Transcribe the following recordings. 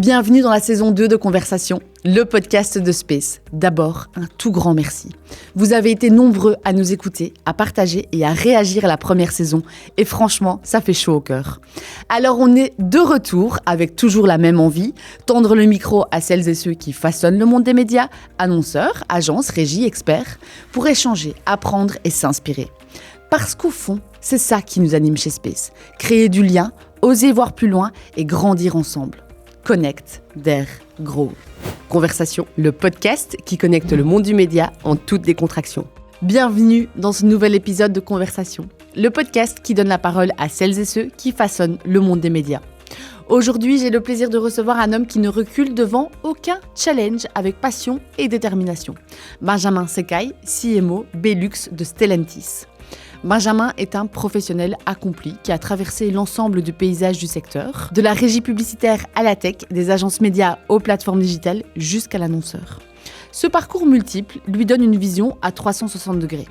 Bienvenue dans la saison 2 de Conversation, le podcast de Space. D'abord, un tout grand merci. Vous avez été nombreux à nous écouter, à partager et à réagir à la première saison. Et franchement, ça fait chaud au cœur. Alors on est de retour avec toujours la même envie, tendre le micro à celles et ceux qui façonnent le monde des médias, annonceurs, agences, régies, experts, pour échanger, apprendre et s'inspirer. Parce qu'au fond, c'est ça qui nous anime chez Space. Créer du lien, oser voir plus loin et grandir ensemble. Connect, Dare, Grow. Conversation, le podcast qui connecte le monde du média en toute décontraction. Bienvenue dans ce nouvel épisode de Conversation, le podcast qui donne la parole à celles et ceux qui façonnent le monde des médias. Aujourd'hui, j'ai le plaisir de recevoir un homme qui ne recule devant aucun challenge avec passion et détermination. Benjamin Secaille, CMO Belux de Stellantis. Benjamin est un professionnel accompli qui a traversé l'ensemble du paysage du secteur, de la régie publicitaire à la tech, des agences médias aux plateformes digitales jusqu'à l'annonceur. Ce parcours multiple lui donne une vision à 360 degrés.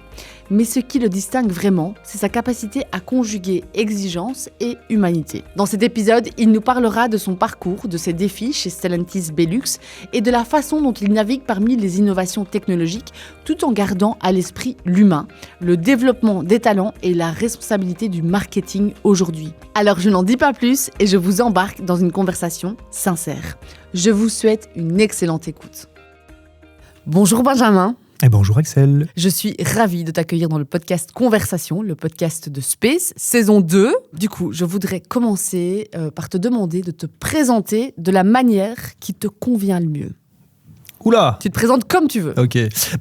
Mais ce qui le distingue vraiment, c'est sa capacité à conjuguer exigence et humanité. Dans cet épisode, il nous parlera de son parcours, de ses défis chez Stellantis Belux et de la façon dont il navigue parmi les innovations technologiques tout en gardant à l'esprit l'humain, le développement des talents et la responsabilité du marketing aujourd'hui. Alors je n'en dis pas plus et je vous embarque dans une conversation sincère. Je vous souhaite une excellente écoute. Bonjour Benjamin. Et bonjour Axel. Je suis ravie de t'accueillir dans le podcast Conversation, le podcast de Space, saison 2. Du coup, je voudrais commencer par te demander de te présenter de la manière qui te convient le mieux. Oula! Tu te présentes comme tu veux. Ok.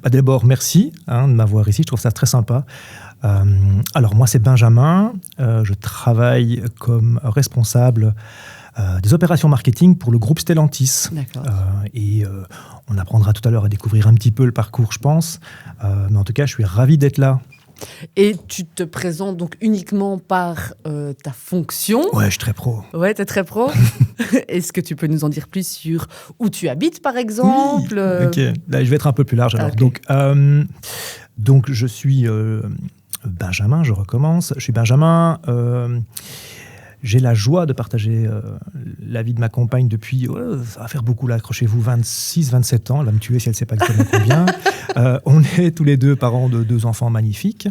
D'abord, merci de m'avoir ici, je trouve ça très sympa. Alors moi, c'est Benjamin. Je travaille comme responsable des opérations marketing pour le groupe Stellantis. D'accord. On apprendra tout à l'heure à découvrir un petit peu le parcours, je pense. Mais en tout cas, je suis ravi d'être là. Et tu te présentes donc uniquement par ta fonction. Ouais, je suis très pro. Ouais, t'es très pro. Est-ce que tu peux nous en dire plus sur où tu habites, par exemple? Oui. Ok, là, je vais être un peu plus large. Alors. Okay. Donc, je suis Benjamin, je recommence. Je suis Benjamin. J'ai la joie de partager la vie de ma compagne depuis, ça va faire beaucoup là, accrochez-vous, 26, 27 ans, elle va me tuer si elle ne sait pas exactement combien. On est tous les deux parents de 2 enfants magnifiques.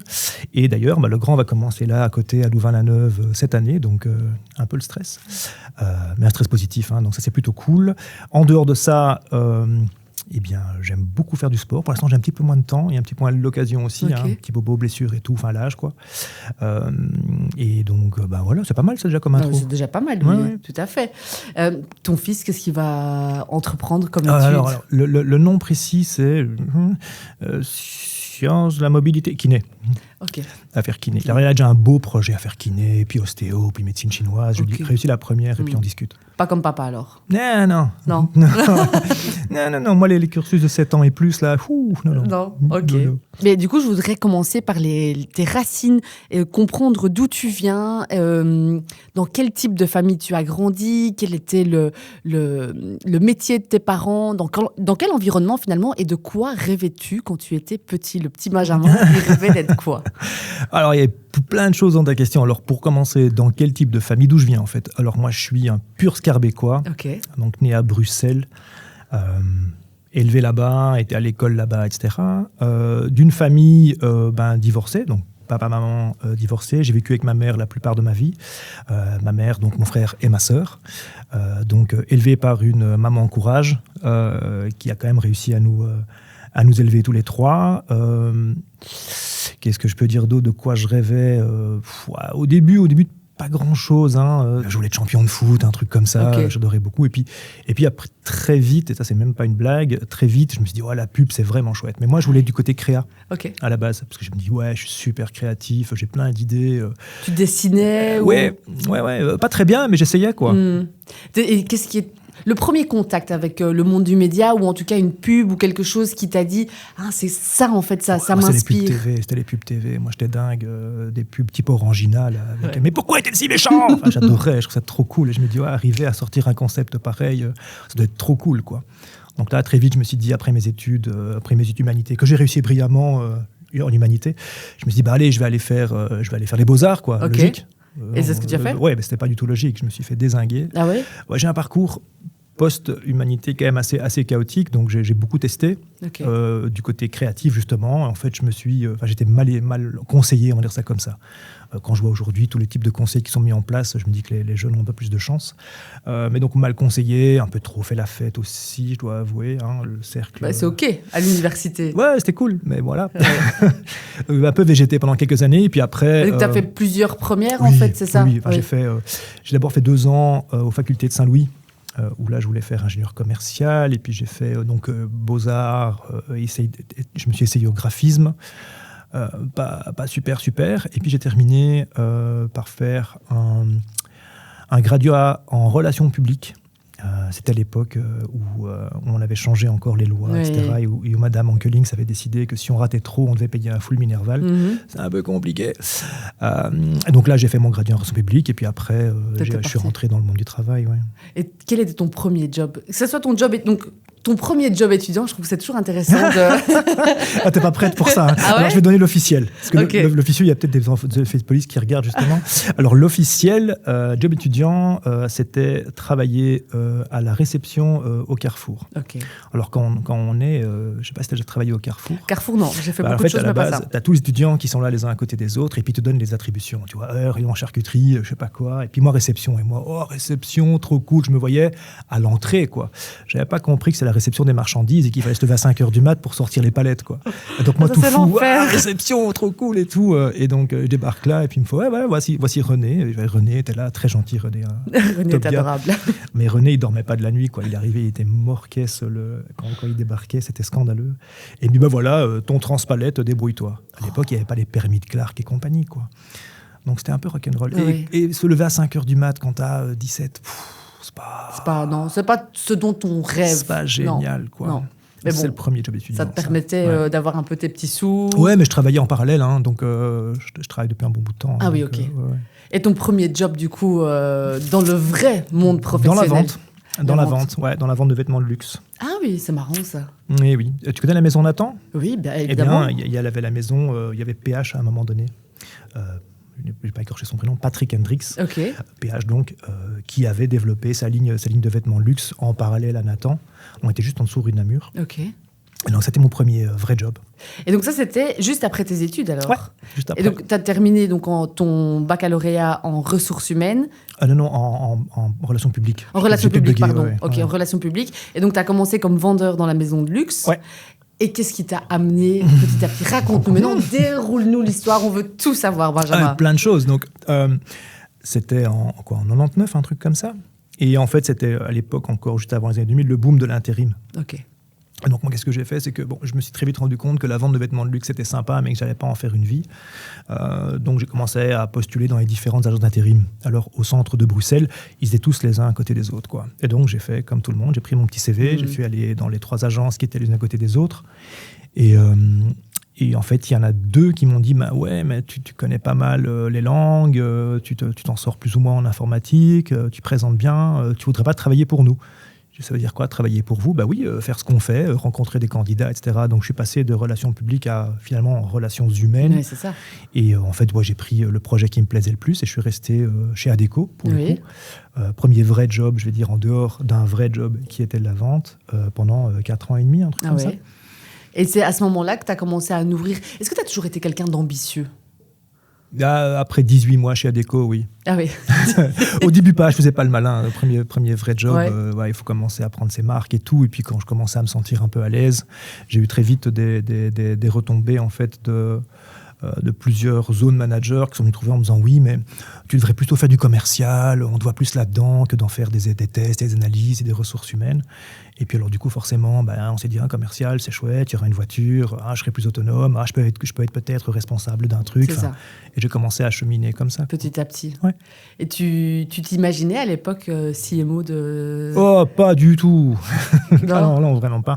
Et d'ailleurs, le grand va commencer là, à côté, à Louvain-la-Neuve, cette année, donc un peu le stress. Mais un stress positif, donc ça c'est plutôt cool. En dehors de ça, j'aime beaucoup faire du sport. Pour l'instant, j'ai un petit peu moins de temps et un petit peu moins l'occasion aussi. Okay. Un petit bobo, blessure et tout, l'âge, quoi. Et donc, voilà, c'est pas mal, c'est déjà comme intro. C'est déjà pas mal, oui, ouais. Tout à fait. Ton fils, qu'est-ce qu'il va entreprendre comme étude? Alors, le nom précis, c'est Sciences de la mobilité, kiné. Ok. À faire kiné. Il a déjà un beau projet à faire kiné, puis ostéo, puis médecine chinoise. Je lui ai réussi la première et puis on discute. Pas comme papa alors? Non. Non. Moi, les cursus de 7 ans et plus, là, non. Ok. Non. Mais du coup, je voudrais commencer par tes racines, comprendre d'où tu viens, dans quel type de famille tu as grandi, quel était le métier de tes parents, dans quel environnement finalement, et de quoi rêvais-tu quand tu étais petit, le petit Benjamin, il rêvait d'être quoi? Alors, il y a plein de choses dans ta question. Alors, pour commencer, dans quel type de famille, d'où je viens en fait? Alors, moi, je suis un pur Scarbécois, donc né à Bruxelles, élevé là-bas, été à l'école là-bas, etc. D'une famille divorcée, donc papa, maman divorcés. J'ai vécu avec ma mère la plupart de ma vie. Ma mère, donc mon frère et ma sœur. Donc, élevé par une maman courage qui a quand même réussi à nous élever tous les 3. Qu'est-ce que je peux dire d'autre? De quoi je rêvais? Au début, pas grand-chose. Je voulais être champion de foot, un truc comme ça. J'adorais beaucoup. Et puis après, très vite, et ça, c'est même pas une blague, très vite, je me suis dit, la pub, c'est vraiment chouette. Mais moi, je voulais être du côté créa à la base. Parce que je me dis, je suis super créatif, j'ai plein d'idées. Tu dessinais? Ouais, pas très bien, mais j'essayais, quoi. Et qu'est-ce qui est le premier contact avec le monde du média, ou en tout cas une pub ou quelque chose qui t'a dit c'est ça en fait, ça m'inspire? C'était les pubs TV. Moi j'étais dingue des pubs type Orangina là, mais pourquoi était-il si méchant? J'adorais, je trouvais ça trop cool et je me dis arriver à sortir un concept pareil, ça doit être trop cool, quoi. Donc là très vite je me suis dit après mes études humanités que j'ai réussi brillamment en humanité, je me suis dit allez je vais aller faire les beaux-arts, quoi. Logique. Et c'est ce que tu as fait? Ouais, mais c'était pas du tout logique. Je me suis fait dézinguer. Ah ouais? Ouais, j'ai un parcours post-humanité quand même assez chaotique, donc j'ai beaucoup testé du côté créatif justement. En fait, j'étais mal conseillé, on va dire ça comme ça. Quand je vois aujourd'hui tous les types de conseils qui sont mis en place, je me dis que les jeunes ont un peu plus de chance. Mais donc mal conseillé, un peu trop fait la fête aussi, je dois avouer. Le cercle. C'est ok à l'université. Ouais, c'était cool, mais voilà. Un peu végété pendant quelques années, et puis après. Tu as fait plusieurs premières en fait, c'est ça? Oui, j'ai d'abord fait 2 ans aux facultés de Saint-Louis. Où là, je voulais faire ingénieur commercial, et puis j'ai fait Beaux-Arts, je me suis essayé au graphisme, pas super, et puis j'ai terminé par faire un graduat en relations publiques. C'était à l'époque où on avait changé encore les lois, etc. Et où Madame Ankelings avait décidé que si on ratait trop, on devait payer un full Minerval. C'est un peu compliqué. Donc là, j'ai fait mon graduat en relations publiques, et puis après, je suis rentré dans le monde du travail. Ouais. Et quel était ton premier job? Que ce soit ton job, ton premier job étudiant, je trouve que c'est toujours intéressant de... T'es pas prête pour ça. Hein. Ah ouais? Alors, je vais donner l'officiel. Parce que l'officiel, il y a peut-être des enfants de police qui regardent, justement. Alors, l'officiel, job étudiant, c'était travailler à la réception au Carrefour. Alors, quand on est... je sais pas si tu as déjà travaillé au Carrefour. Carrefour, non. J'ai fait beaucoup de choses, mais pas ça. À la base, tu as tous les étudiants qui sont là les uns à côté des autres, et puis ils te donnent les attributions. Tu vois, rayon en charcuterie, je sais pas quoi. Et puis moi, réception. Et moi, réception, trop cool. Je me voyais à l'entrée, quoi. J'avais pas compris que c'est la réception des marchandises et qu'il fallait se lever à 5h du mat pour sortir les palettes, quoi. Et donc moi, tout fou, réception, trop cool et tout. Et donc je débarque là, et puis il me faut, voici René. Et René était là, très gentil, René. René est adorable. Mais René, il dormait pas de la nuit, quoi. Il arrivait, il était mort-caisse quand il débarquait, c'était scandaleux. Et il me dit, voilà, ton transpalette, débrouille-toi. À l'époque, il n'y avait pas les permis de Clark et compagnie, quoi. Donc c'était un peu rock'n'roll. Et se lever à 5h du mat quand t'as 17, c'est pas ce dont on rêve. C'est pas génial, quoi. Non. Mais c'est le premier job étudiant. Ça te permettait d'avoir un peu tes petits sous. Ouais, mais je travaillais en parallèle, hein, donc je travaille depuis un bon bout de temps. Ah oui, ok. Et ton premier job, du coup, dans le vrai monde professionnel? Dans la vente de vêtements de luxe. Ah oui, c'est marrant ça. Oui. Tu connais la maison Nathan? Oui, bien évidemment. Eh bien, il y avait la maison, il y avait PH à un moment donné. Je n'ai pas écorché son prénom, Patrick Hendricks, PH donc, qui avait développé sa ligne de vêtements luxe en parallèle à Nathan. On était juste en dessous rue de Namur. Et donc c'était mon premier vrai job. Et donc ça c'était juste après tes études alors? Ouais, juste après. Et donc tu as terminé donc, ton baccalauréat en ressources humaines? Non, en relations publiques. En relations publiques, pardon. En relations publiques. Et donc tu as commencé comme vendeur dans la maison de luxe. Ouais. Et qu'est-ce qui t'a amené petit à petit? Raconte-nous, maintenant déroule-nous l'histoire, on veut tout savoir, Benjamin. Plein de choses. Donc, c'était en 99, un truc comme ça. Et en fait, c'était à l'époque encore, juste avant les années 2000, le boom de l'intérim. Et donc, moi, qu'est-ce que j'ai fait? C'est que je me suis très vite rendu compte que la vente de vêtements de luxe, c'était sympa, mais que je n'allais pas en faire une vie. Donc, j'ai commencé à postuler dans les différentes agences d'intérim. Alors, au centre de Bruxelles, ils étaient tous les uns à côté des autres, quoi. Et donc, j'ai fait comme tout le monde. J'ai pris mon petit CV, je suis allé dans les 3 agences qui étaient les unes à côté des autres. Et en fait, il y en a 2 qui m'ont dit ouais, mais tu connais pas mal les langues, tu t'en sors plus ou moins en informatique, tu présentes bien, tu voudrais pas travailler pour nous? Ça veut dire quoi, travailler pour vous? Oui, faire ce qu'on fait, rencontrer des candidats, etc. Donc, je suis passé de relations publiques à, finalement, relations humaines. Oui, c'est ça. Et en fait, j'ai pris le projet qui me plaisait le plus et je suis resté chez Adecco, pour le coup. Premier vrai job, je vais dire, en dehors d'un vrai job qui était la vente, pendant 4 ans et demi, un truc comme ça. Et c'est à ce moment-là que tu as commencé à nourrir... Est-ce que tu as toujours été quelqu'un d'ambitieux? Après 18 mois chez Adecco, oui. Ah oui. Au début, je faisais pas le malin. Le premier vrai job, il faut commencer à prendre ses marques et tout. Et puis quand je commençais à me sentir un peu à l'aise, j'ai eu très vite des retombées en fait de plusieurs zones managers qui sont venus trouver en me disant oui, mais tu devrais plutôt faire du commercial, on te voit plus là-dedans que d'en faire des tests, des analyses et des ressources humaines. Et puis alors du coup forcément, on s'est dit un commercial c'est chouette, il y aura une voiture, je serai plus autonome, je peux être peut-être responsable d'un truc. Et j'ai commencé à cheminer comme ça. Petit à petit. Ouais. Et tu t'imaginais à l'époque CMO de... Oh, pas du tout. Non, non, vraiment pas.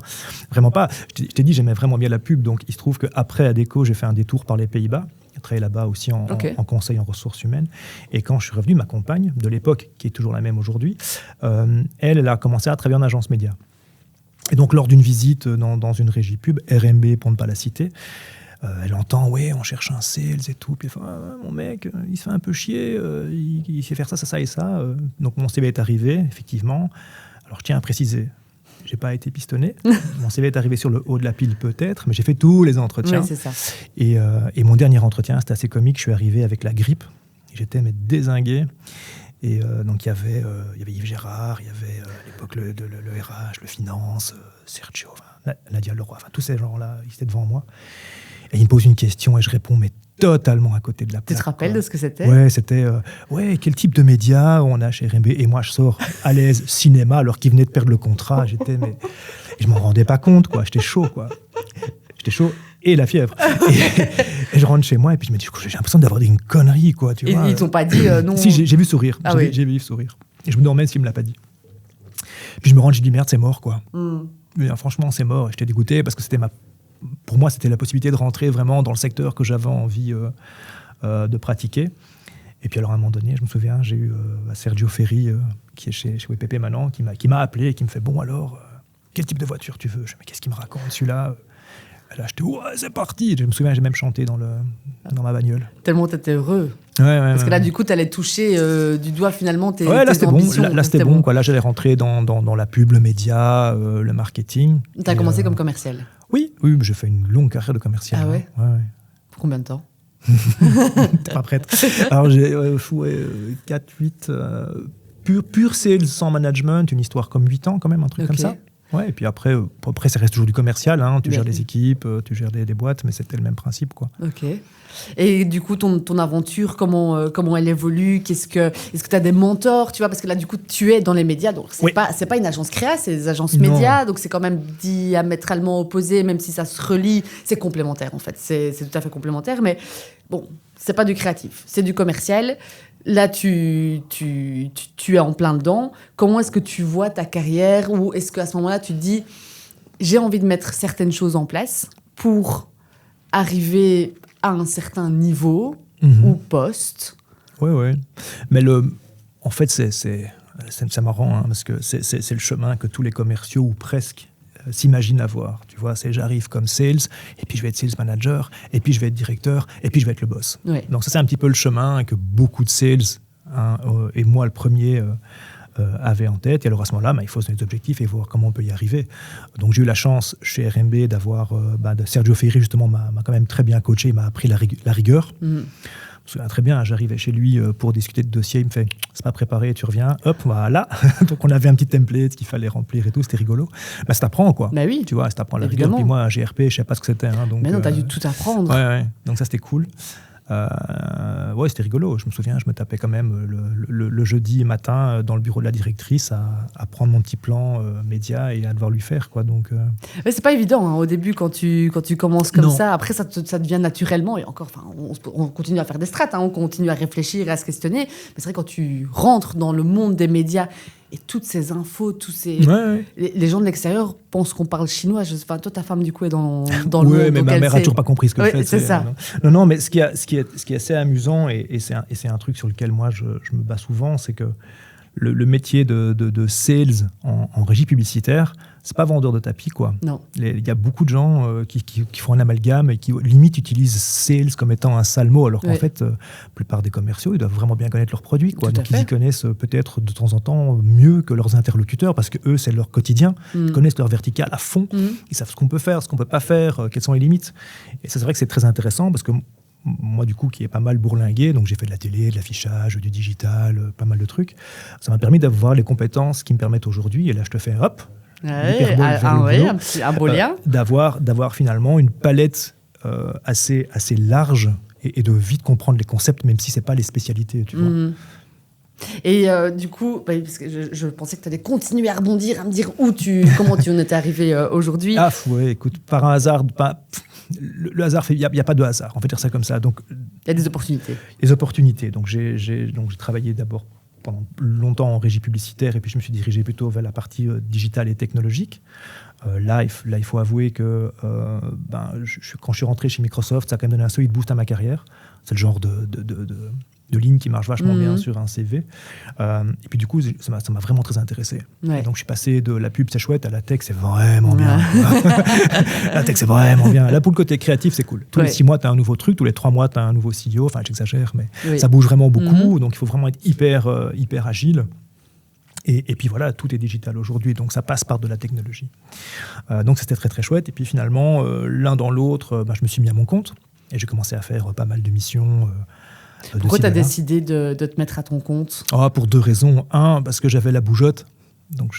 Vraiment pas. Je t'ai dit, j'aimais vraiment bien la pub, donc il se trouve qu'après Adecco, j'ai fait un détour par les Pays-Bas. J'ai travaillé là-bas aussi en conseil en ressources humaines. Et quand je suis revenu, ma compagne de l'époque, qui est toujours la même aujourd'hui, elle a commencé à travailler en agence média. Et donc, lors d'une visite dans une régie pub, RMB pour ne pas la citer, elle entend, on cherche un sales et tout. Puis elle fait, mon mec, il se fait un peu chier, il sait faire ça et ça. Donc, mon CV est arrivé, effectivement. Alors, je tiens à préciser, j'ai pas été pistonné. Mon CV est arrivé sur le haut de la pile peut-être, mais j'ai fait tous les entretiens. Oui, c'est ça. Et mon dernier entretien, c'était assez comique. Je suis arrivé avec la grippe. J'étais dézingué. Et donc, il y avait Yves Gérard, il y avait à l'époque le RH, le finance, Sergio, Nadia Leroy, tous ces gens-là, ils étaient devant moi. Et ils me posent une question et je réponds, mais totalement à côté de la plaque. Tu te rappelles de ce que c'était ? Ouais, c'était quel type de médias on a chez RMB ? Et moi, je sors à l'aise cinéma alors qu'ils venaient de perdre le contrat. Je m'en rendais pas compte, quoi. J'étais chaud, quoi. J'étais chaud et la fièvre. Et je rentre chez moi et puis je me dis, j'ai l'impression d'avoir dit une connerie, quoi. Tu vois, ils t'ont pas dit non ? Si, j'ai vu sourire. J'ai vu sourire. Et je me demandais s'il me l'a pas dit. Puis je me rends, je dis merde, c'est mort, quoi. Mais, franchement, c'est mort. Et j'étais dégoûté parce que pour moi, c'était la possibilité de rentrer vraiment dans le secteur que j'avais envie de pratiquer. Et puis alors, à un moment donné, je me souviens, j'ai eu Sergio Ferri, qui est chez WPP maintenant, qui m'a appelé et qui me fait, bon alors, quel type de voiture tu veux ? Je dis, mais qu'est-ce qu'il me raconte, celui-là ? Et là, j'étais, ouais, c'est parti. Je me souviens, j'ai même chanté dans ma bagnole. Tellement t'étais heureux. Parce que là, du coup, t'allais toucher du doigt finalement tes là, c'était ambitions. Bon. Là, c'était bon. Quoi. Là, j'allais rentrer dans la pub, le média, le marketing. T'as commencé comme commercial ? Oui, j'ai fait une longue carrière de commercial. Ah ouais ? Ouais. Pour combien de temps ? T'es pas prête. Alors, j'ai 4, 8... pur sales sans management, une histoire comme 8 ans quand même, un truc comme ça. Ouais, et puis après, ça reste toujours du commercial. Hein, tu gères des équipes, tu gères des boîtes, mais c'était le même principe, quoi. Ok. Et du coup, ton aventure, comment elle évolue ? Est-ce que tu as des mentors, tu vois ? Parce que là, du coup, tu es dans les médias, donc c'est pas une agence créa, c'est des agences médias, donc c'est quand même diamétralement opposé, même si ça se relie, c'est complémentaire en fait, c'est tout à fait complémentaire, mais bon, c'est pas du créatif, c'est du commercial. Là, tu es en plein dedans. Comment est-ce que tu vois ta carrière ? Ou est-ce qu'à ce moment-là, tu te dis, j'ai envie de mettre certaines choses en place pour arriver à un certain niveau ou poste ? Oui. Mais en fait, c'est marrant, hein, parce que c'est le chemin que tous les commerciaux, ou presque, s'imaginent avoir. Tu vois, j'arrive comme sales, et puis je vais être sales manager, et puis je vais être directeur, et puis je vais être le boss. Ouais. Donc ça, c'est un petit peu le chemin que beaucoup de sales, et moi le premier, avaient en tête. Et alors à ce moment-là, il faut se donner des objectifs et voir comment on peut y arriver. Donc j'ai eu la chance chez RMB d'avoir Sergio Ferri, justement, m'a quand même très bien coaché, il m'a appris la rigueur. Je me souviens très bien, j'arrivais chez lui pour discuter de dossiers, il me fait « c'est pas préparé, tu reviens, hop, voilà ». Donc on avait un petit template qu'il fallait remplir et tout, c'était rigolo. Ça t'apprend, quoi. Bah oui, tu vois, ça t'apprend la rigueur. Puis moi, GRP, je sais pas ce que c'était. Hein, donc, mais non, t'as dû tout apprendre. Ouais. Donc ça, c'était cool. C'était rigolo. Je me souviens, je me tapais quand même le jeudi matin dans le bureau de la directrice à prendre mon petit plan média et à devoir lui faire, quoi. Donc, mais c'est pas évident, hein, au début, quand tu commences comme ça. Après, ça devient naturellement. Et encore, on continue à faire des strates, hein, on continue à réfléchir et à se questionner. Mais c'est vrai, quand tu rentres dans le monde des médias et toutes ces infos, les gens de l'extérieur pensent qu'on parle chinois. Toi, ta femme, du coup, est dans le monde. Oui, mais ma mère a toujours pas compris ce que je fais. C'est ça. Non, mais ce qui est assez amusant, et c'est un truc sur lequel moi, je me bats souvent, c'est que le métier de sales en régie publicitaire, c'est pas vendeur de tapis, quoi. Non. Il y a beaucoup de gens qui font un amalgame et qui limite utilisent sales comme étant un sale mot, alors qu'en fait, la plupart des commerciaux, ils doivent vraiment bien connaître leurs produits, quoi. Donc ils y connaissent peut-être de temps en temps mieux que leurs interlocuteurs, parce que eux, c'est leur quotidien. Ils connaissent leur vertical à fond. Ils savent ce qu'on peut faire, ce qu'on peut pas faire, quelles sont les limites. Et c'est vrai que c'est très intéressant, parce que moi, du coup, qui est pas mal bourlingué, donc j'ai fait de la télé, de l'affichage, du digital, pas mal de trucs. Ça m'a permis d'avoir les compétences qui me permettent aujourd'hui, et là, je te fais hop, un beau lien. D'avoir finalement une palette assez large et de vite comprendre les concepts, même si c'est pas les spécialités, tu vois. Et du coup, parce que je pensais que tu allais continuer à rebondir, à me dire comment tu en étais arrivé aujourd'hui. Ah, écoute, par un hasard, le hasard, il n'y a pas de hasard, on va dire ça comme ça. Donc, il y a des opportunités. Des opportunités. Donc j'ai travaillé d'abord pendant longtemps en régie publicitaire, et puis je me suis dirigé plutôt vers la partie digitale et technologique. Là, il faut avouer que quand je suis rentré chez Microsoft, ça a quand même donné un solide boost à ma carrière. C'est le genre de ligne qui marche vachement bien sur un CV. Et puis du coup, ça m'a vraiment très intéressé. Et donc je suis passé de la pub, c'est chouette, à la tech, c'est vraiment bien. La tech, c'est vraiment bien. Là, pour le côté créatif, c'est cool. Tous les 6 mois, tu as un nouveau truc, tous les 3 mois, tu as un nouveau CEO. Enfin, j'exagère, mais ça bouge vraiment beaucoup. Donc il faut vraiment être hyper agile. Et puis voilà, tout est digital aujourd'hui, donc ça passe par de la technologie. Donc c'était très très chouette. Et puis finalement, l'un dans l'autre, je me suis mis à mon compte et j'ai commencé à faire pas mal de missions. Pourquoi tu as décidé de te mettre à ton compte ? Pour 2 raisons. 1, parce que j'avais la bougeotte. Donc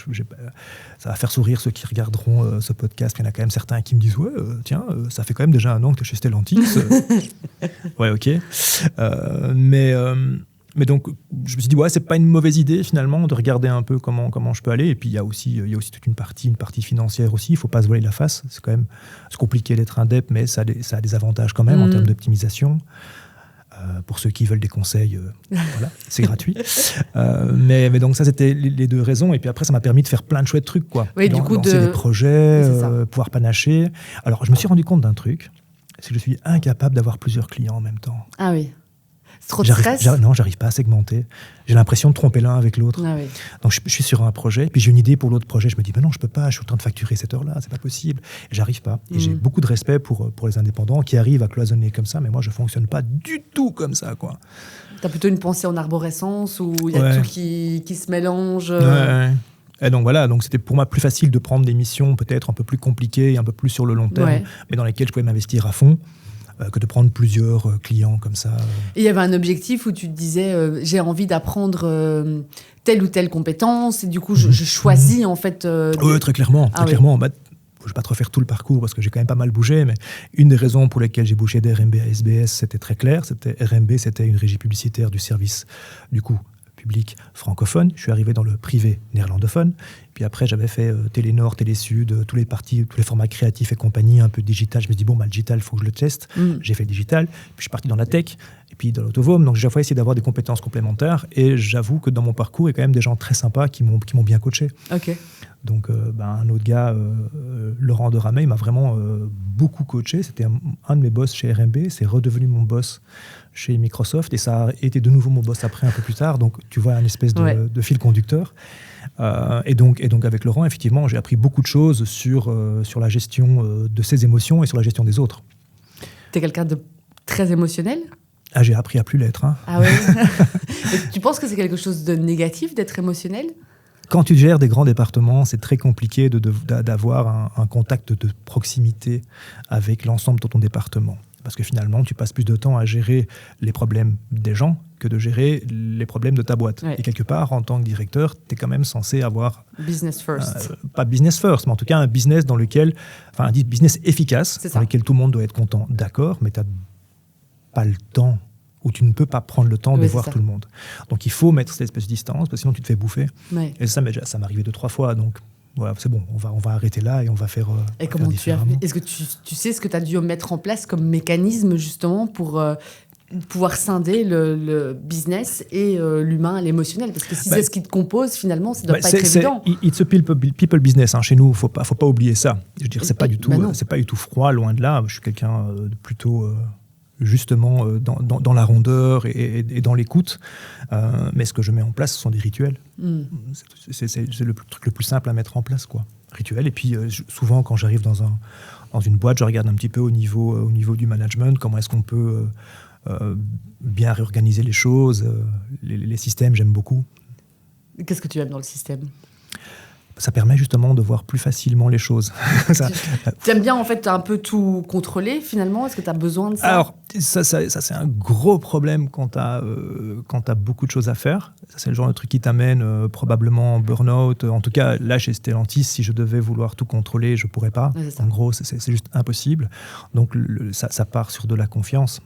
ça va faire sourire ceux qui regarderont ce podcast. Il y en a quand même certains qui me disent « Ouais, tiens, ça fait quand même déjà 1 an que tu es chez Stellantis. » Ouais, ok. Mais donc, je me suis dit, ouais, c'est pas une mauvaise idée finalement de regarder un peu comment je peux aller. Et puis, il y a aussi toute une partie financière aussi. Il ne faut pas se voiler la face. C'est compliqué d'être indep, mais ça a des avantages quand même en termes d'optimisation. Pour ceux qui veulent des conseils, voilà, c'est gratuit. Mais donc, ça, c'était les 2 raisons. Et puis après, ça m'a permis de faire plein de chouettes trucs, quoi. Oui, lancer des projets, pouvoir panacher. Alors, je me suis rendu compte d'un truc, c'est que je suis incapable d'avoir plusieurs clients en même temps. Ah oui. C'est trop de stress ? Non, j'arrive pas à segmenter. J'ai l'impression de tromper l'un avec l'autre. Ah oui. Donc, je suis sur un projet, puis j'ai une idée pour l'autre projet. Je me dis, non, je peux pas, je suis en train de facturer cette heure-là, c'est pas possible. Et j'arrive pas. Et j'ai beaucoup de respect pour les indépendants qui arrivent à cloisonner comme ça, mais moi, je fonctionne pas du tout comme ça, quoi. T'as plutôt une pensée en arborescence où il y a tout qui se mélange. Ouais. Et donc voilà, c'était pour moi plus facile de prendre des missions peut-être un peu plus compliquées et un peu plus sur le long terme, mais dans lesquelles je pouvais m'investir à fond. Que de prendre plusieurs clients comme ça. Et il y avait un objectif où tu te disais j'ai envie d'apprendre telle ou telle compétence et du coup je choisis en fait... Oui, très clairement. Clairement. Je ne vais pas te refaire tout le parcours parce que j'ai quand même pas mal bougé, mais une des raisons pour lesquelles j'ai bougé d'RMB à SBS, c'était très clair. RMB, c'était une régie publicitaire du service du coup public francophone. Je suis arrivé dans le privé néerlandophone. Puis après, j'avais fait Télénord, Télésud, tous les formats créatifs et compagnie, un peu digital. Je me suis dit, le digital, il faut que je le teste. J'ai fait le digital. Puis je suis parti dans la tech et puis dans l'autovome. Donc, j'ai essayé d'avoir des compétences complémentaires. Et j'avoue que dans mon parcours, il y a quand même des gens très sympas qui m'ont bien coaché. OK. Donc, un autre gars, Laurent de Ramey, il m'a vraiment beaucoup coaché. C'était un de mes boss chez RMB. C'est redevenu mon boss chez Microsoft. Et ça a été de nouveau mon boss après, un peu plus tard. Donc, tu vois, un espèce de fil conducteur. Et donc avec Laurent, effectivement, j'ai appris beaucoup de choses sur la gestion de ses émotions et sur la gestion des autres. Tu es quelqu'un de très émotionnel ? J'ai appris à plus l'être. Hein. Ah ouais. Tu penses que c'est quelque chose de négatif d'être émotionnel ? Quand tu gères des grands départements, c'est très compliqué d'avoir un contact de proximité avec l'ensemble de ton département. Parce que finalement, tu passes plus de temps à gérer les problèmes des gens que de gérer les problèmes de ta boîte. Ouais. Et quelque part, en tant que directeur, tu es quand même censé avoir... Business first. Pas business first, mais en tout cas un business dans lequel... Enfin, un business efficace, dans lequel tout le monde doit être content. D'accord, mais tu n'as pas le temps, ou tu ne peux pas prendre le temps de voir tout le monde. Donc, il faut mettre cette espèce de distance, parce que sinon, tu te fais bouffer. Ouais. Et ça m'est arrivé 2-3 fois, donc... Voilà, c'est bon, on va arrêter là et on va faire. Et comment tu as fait ? Est-ce que tu sais ce que tu as dû mettre en place comme mécanisme justement pour pouvoir scinder le business et l'humain, l'émotionnel ? Parce que si c'est ce qui te compose, finalement, ça ne doit pas être évident. It's a people business. Hein. Chez nous, faut pas oublier ça. Je veux dire, c'est pas du tout froid, loin de là. Je suis quelqu'un de plutôt. Justement dans la rondeur et dans l'écoute. Mais ce que je mets en place, ce sont des rituels. C'est le truc le plus simple à mettre en place, quoi. Rituels. Et puis, souvent, quand j'arrive dans une boîte, je regarde un petit peu au niveau du management, comment est-ce qu'on peut bien réorganiser les choses. Les systèmes, j'aime beaucoup. Qu'est-ce que tu aimes dans le système ? Ça permet justement de voir plus facilement les choses. Tu aimes bien en fait un peu tout contrôler finalement ? Est-ce que tu as besoin de ça ? Alors, ça c'est un gros problème quand tu as beaucoup de choses à faire. Ça, c'est le genre de truc qui t'amène probablement en burn-out. En tout cas, là, chez Stellantis, si je devais vouloir tout contrôler, je ne pourrais pas. En gros, c'est juste impossible. Donc, ça part sur de la confiance.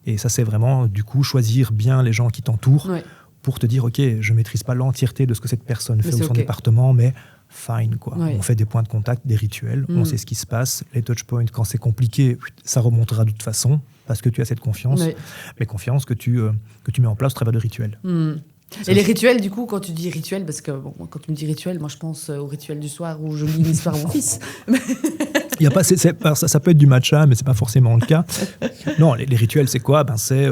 Et ça, c'est vraiment, du coup, choisir bien les gens qui t'entourent. Ouais. Pour te dire, OK, je ne maîtrise pas l'entièreté de ce que cette personne fait ou son département, mais fine, quoi. Ouais. On fait des points de contact, des rituels, on sait ce qui se passe. Les touchpoints, quand c'est compliqué, ça remontera de toute façon, parce que tu as cette confiance, mais confiance que tu mets en place au travers de rituels. Et les rituels, du coup, quand tu dis rituel, parce que quand tu me dis rituel, moi je pense au rituel du soir où je lis une histoire à mon fils. Y a pas, ça peut être du matcha, mais ce n'est pas forcément le cas. Non, les rituels, c'est quoi ? C'est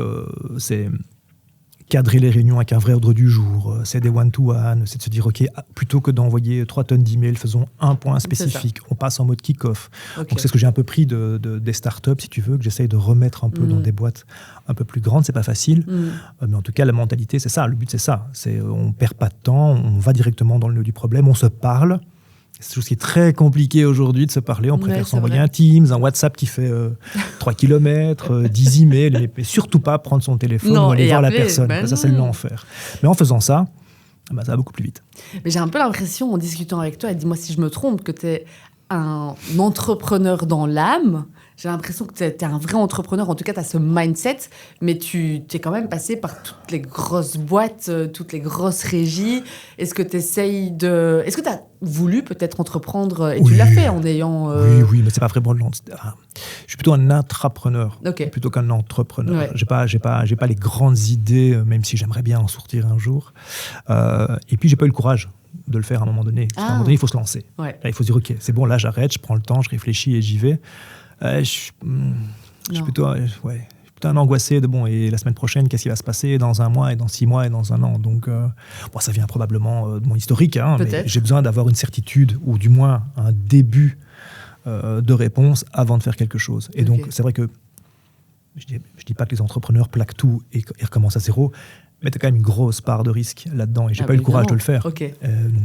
cadrer les réunions avec un vrai ordre du jour, c'est des one-to-one, c'est de se dire, OK, plutôt que d'envoyer 3 tonnes d'emails, faisons un point spécifique, on passe en mode kick-off. Donc c'est ce que j'ai un peu pris des startups, si tu veux, que j'essaye de remettre un peu dans des boîtes un peu plus grandes. C'est pas facile, mais en tout cas, la mentalité, c'est ça. Le but, c'est ça. On perd pas de temps, on va directement dans le nœud du problème, on se parle. C'est chose qui est très compliqué aujourd'hui de se parler. On préfère s'envoyer un Teams, un WhatsApp qui fait 3 km, 10 emails, mais surtout pas prendre son téléphone ou aller voir la personne. Ça, c'est l'enfer. Mais en faisant ça, ça va beaucoup plus vite. Mais j'ai un peu l'impression, en discutant avec toi, et dis-moi si je me trompe, que tu es un entrepreneur dans l'âme. J'ai l'impression que tu es un vrai entrepreneur, en tout cas tu as ce mindset, mais tu es quand même passé par toutes les grosses boîtes, toutes les grosses régies. Est-ce que tu essayes de... Est-ce que tu as voulu peut-être entreprendre, et tu l'as fait en ayant... Oui, mais c'est pas vraiment... Je suis plutôt un intrapreneur, plutôt qu'un entrepreneur. Ouais. J'ai pas les grandes idées, même si j'aimerais bien en sortir un jour. Et puis j'ai pas eu le courage de le faire à un moment donné. À un moment donné, il faut se lancer. Ouais. Là, il faut se dire, OK, c'est bon, là j'arrête, je prends le temps, je réfléchis et j'y vais. Je suis plutôt un angoissé de et la semaine prochaine, qu'est-ce qui va se passer dans 1 mois et dans 6 mois et dans 1 an. Donc, ça vient probablement de mon historique, mais j'ai besoin d'avoir une certitude ou du moins un début de réponse avant de faire quelque chose. Et donc, c'est vrai que je dis pas que les entrepreneurs plaquent tout et recommencent à zéro. Mais tu as quand même une grosse part de risque là-dedans et j'ai pas eu le courage de le faire. Donc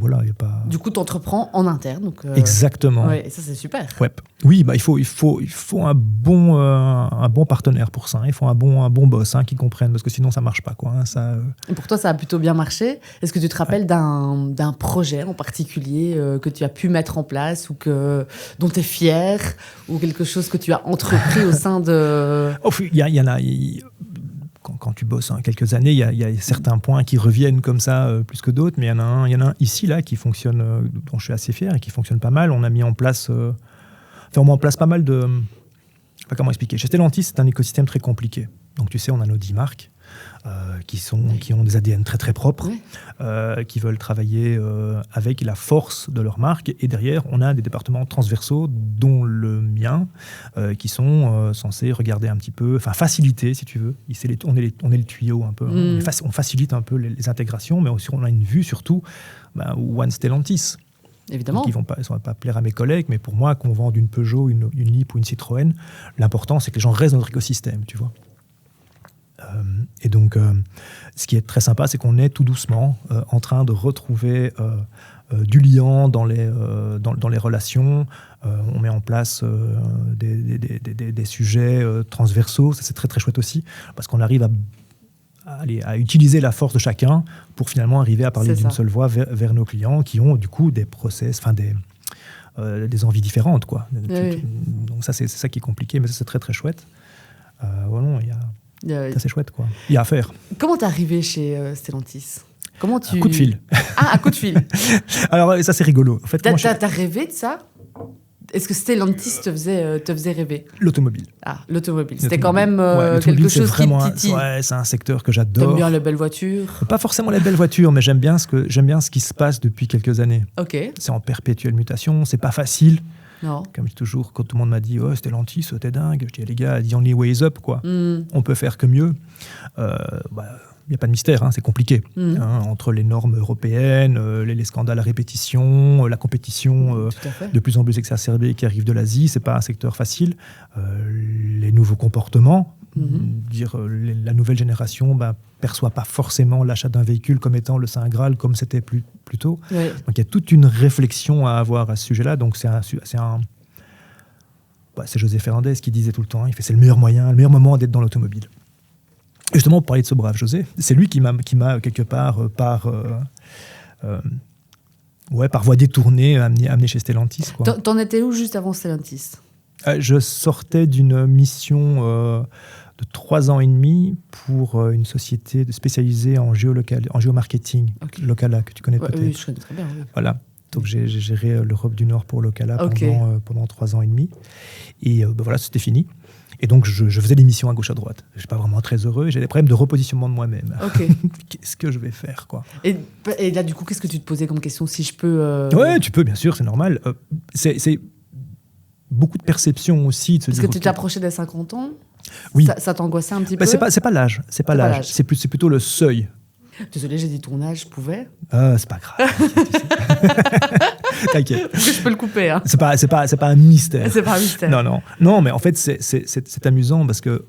voilà, y a pas... Du coup, tu entreprends en interne. Donc Exactement. Ouais, et ça, c'est super. Ouais. Oui, il faut un bon partenaire pour ça. Il faut un bon boss qui comprenne, parce que sinon, ça marche pas. Et pour toi, ça a plutôt bien marché. Est-ce que tu te rappelles d'un projet en particulier que tu as pu mettre en place ou dont tu es fier, ou quelque chose que tu as entrepris au sein de... Il y en a... Quand tu bosses quelques années, il y a certains points qui reviennent comme ça plus que d'autres, mais il y en a un ici là qui fonctionne, dont je suis assez fier et qui fonctionne pas mal. On a mis en place, pas mal de... comment expliquer ? Chez Stellantis, c'est un écosystème très compliqué. Donc tu sais, on a nos 10 marques qui ont des ADN très très propres, qui veulent travailler avec la force de leur marque. Et derrière, on a des départements transversaux, dont le mien, qui sont censés regarder un petit peu, faciliter, si tu veux. On est le tuyau un peu. On facilite un peu les intégrations, mais aussi on a une vue surtout One Stellantis. Évidemment. Donc, ils ne vont pas plaire à mes collègues, mais pour moi, qu'on vende une Peugeot, une Leap ou une Citroën, l'important, c'est que les gens restent dans notre écosystème, tu vois. Et donc, ce qui est très sympa, c'est qu'on est tout doucement en train de retrouver du lien dans les relations. On met en place des sujets transversaux. Ça, c'est très, très chouette aussi, parce qu'on arrive à utiliser la force de chacun pour finalement arriver à parler d'une seule voix vers nos clients qui ont du coup des process, des envies différentes, quoi. Donc ça, c'est ça qui est compliqué, mais ça, c'est très, très chouette. Ça, c'est chouette, quoi. Il y a à faire. Comment t'es arrivé chez Stellantis ? Comment tu... Un coup de fil. Un coup de fil. Alors, ça, c'est rigolo. En fait, t'as rêvé de ça ? Est-ce que Stellantis te faisait rêver ? L'automobile. L'automobile. C'était quand même quelque chose qui te titille. C'est un secteur que j'adore. T'aimes bien les belles voitures ? Pas forcément les belles voitures, mais j'aime bien ce qui se passe depuis quelques années. C'est en perpétuelle mutation, c'est pas facile. Non. Comme je dis toujours, quand tout le monde m'a dit Stellantis, t'es dingue, je dis les gars, the only way is up, quoi. On peut faire que mieux. Il n'y a pas de mystère, c'est compliqué. Entre les normes européennes, les scandales à répétition, la compétition de plus en plus exacerbée qui arrive de l'Asie, c'est pas un secteur facile. Les nouveaux comportements, la nouvelle génération perçoit pas forcément l'achat d'un véhicule comme étant le Saint Graal comme c'était plus tôt. Ouais. Donc il y a toute une réflexion à avoir à ce sujet-là. Donc c'est José Fernández qui disait tout le temps, c'est le meilleur moment d'être dans l'automobile. Et justement, pour parler de ce brave José, c'est lui qui m'a quelque part par voie détournée amené chez Stellantis, quoi. T'en étais où juste avant Stellantis ? Je sortais d'une mission de 3 ans et demi pour une société spécialisée en géomarketing, Locala, que tu connais peut-être. Oui, je connais très bien. Oui. Voilà. Donc j'ai géré l'Europe du Nord pour Locala pendant 3 ans et demi. Et voilà, c'était fini. Et donc je faisais des missions à gauche à droite. Je suis pas vraiment très heureux. J'ai des problèmes de repositionnement de moi-même. Qu'est-ce que je vais faire, quoi. Et là, du coup, qu'est-ce que tu te posais comme question, si je peux Ouais, tu peux, bien sûr, c'est normal. C'est beaucoup de perception aussi. Parce que tu t'approchais des 50 ans ? Oui. Ça t'angoissait un petit peu? C'est pas l'âge. C'est l'âge. C'est plutôt le seuil. Désolée, j'ai dit ton âge, je pouvais. C'est pas grave. T'inquiète. Je peux le couper. Hein. C'est pas un mystère. C'est pas un mystère. Non, mais en fait, c'est amusant parce que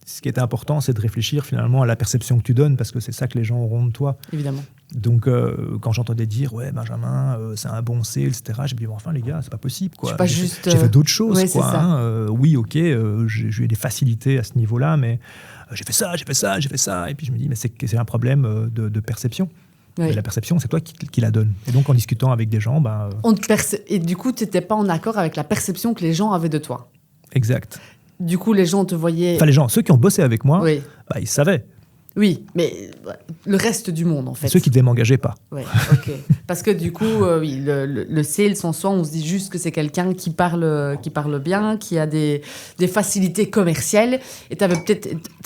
ce qui est important, c'est de réfléchir finalement à la perception que tu donnes, parce que c'est ça que les gens auront de toi. Évidemment. Donc, quand j'entendais dire, ouais, Benjamin, c'est un bon sales, etc., j'ai dit, bon, enfin, les gars, c'est pas possible, quoi. J'ai fait d'autres choses, ouais, quoi. Oui, ok, j'ai eu des facilités à ce niveau-là, mais j'ai fait ça. Et puis je me dis, mais c'est un problème de perception. Oui. Et la perception, c'est toi qui la donne. Et donc, en discutant avec des gens, Et du coup, tu n'étais pas en accord avec la perception que les gens avaient de toi. Exact. Du coup, les gens te voyaient... Enfin, les gens, ceux qui ont bossé avec moi, ils savaient. Oui, mais le reste du monde, en fait. Ceux qui ne m'engageaient pas. Oui, ok. Parce que du coup, le sales en soi, on se dit juste que c'est quelqu'un qui parle bien, qui a des facilités commerciales. Et tu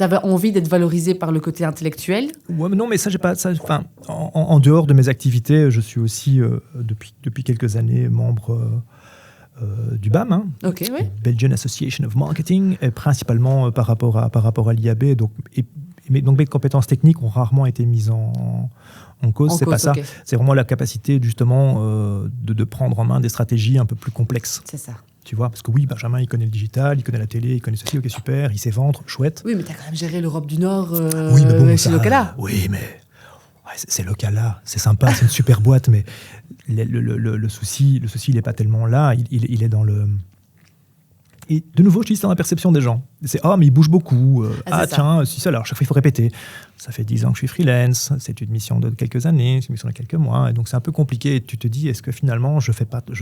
avais envie d'être valorisé par le côté intellectuel. Ouais, mais non, mais ça, j'ai pas... En dehors de mes activités, je suis aussi, depuis quelques années, membre... du BAM, okay, oui. Belgian Association of Marketing, et principalement par rapport à l'IAB. Donc mes compétences techniques ont rarement été mises en cause. C'est pas ça. Okay. C'est vraiment la capacité justement de prendre en main des stratégies un peu plus complexes. C'est ça. Tu vois, parce que oui, Benjamin, il connaît le digital, il connaît la télé, il connaît ceci, ok, super, il sait vendre, chouette. Oui, mais tu as quand même géré l'Europe du Nord oui, mais bon, chez Locala. Oui, mais... c'est Locala, c'est sympa, c'est une super boîte, mais le souci, il n'est pas tellement là, il est dans le... Et de nouveau, je dis, c'est dans la perception des gens. C'est « Ah, mais il bouge beaucoup. Tiens, si ça, alors chaque fois, il faut répéter. Ça fait 10 ans que je suis freelance, c'est une mission de quelques années, c'est une mission de quelques mois, et donc c'est un peu compliqué. Et tu te dis, est-ce que finalement, je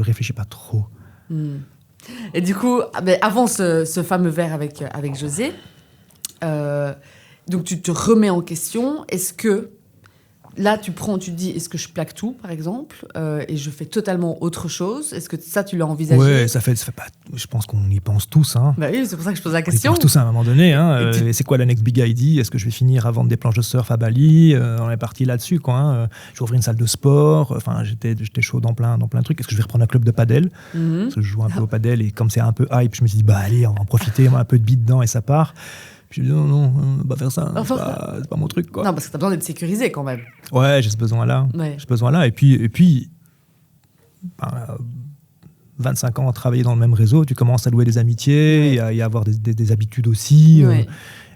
réfléchis pas trop ?» Et du coup, avant ce fameux verre avec José, donc tu te remets en question. Est-ce que là, tu te dis, est-ce que je plaque tout, par exemple, et je fais totalement autre chose? Est-ce que ça, tu l'as envisagé? Ouais, ça fait pas. Je pense qu'on y pense tous. Hein. Bah oui, c'est pour ça que je pose la question. On y pense tous à un moment donné. Hein. C'est quoi la next big idea? Est-ce que je vais finir à vendre des planches de surf à Bali? On est parti là-dessus, quoi. Hein. Je vais ouvrir une salle de sport. Enfin, j'étais chaud dans plein de trucs. Est-ce que je vais reprendre un club de padel? Parce que je joue un peu au padel, et comme c'est un peu hype, je me suis dit, allez, on va en profiter, on va un peu de bille dedans, et ça part. Je me dis non, on va pas faire ça, c'est pas mon truc, quoi. Non, parce que t'as besoin d'être sécurisé quand même. Ouais, j'ai ce besoin-là. Et puis 25 ans à travailler dans le même réseau, tu commences à louer des amitiés, et à avoir des habitudes aussi,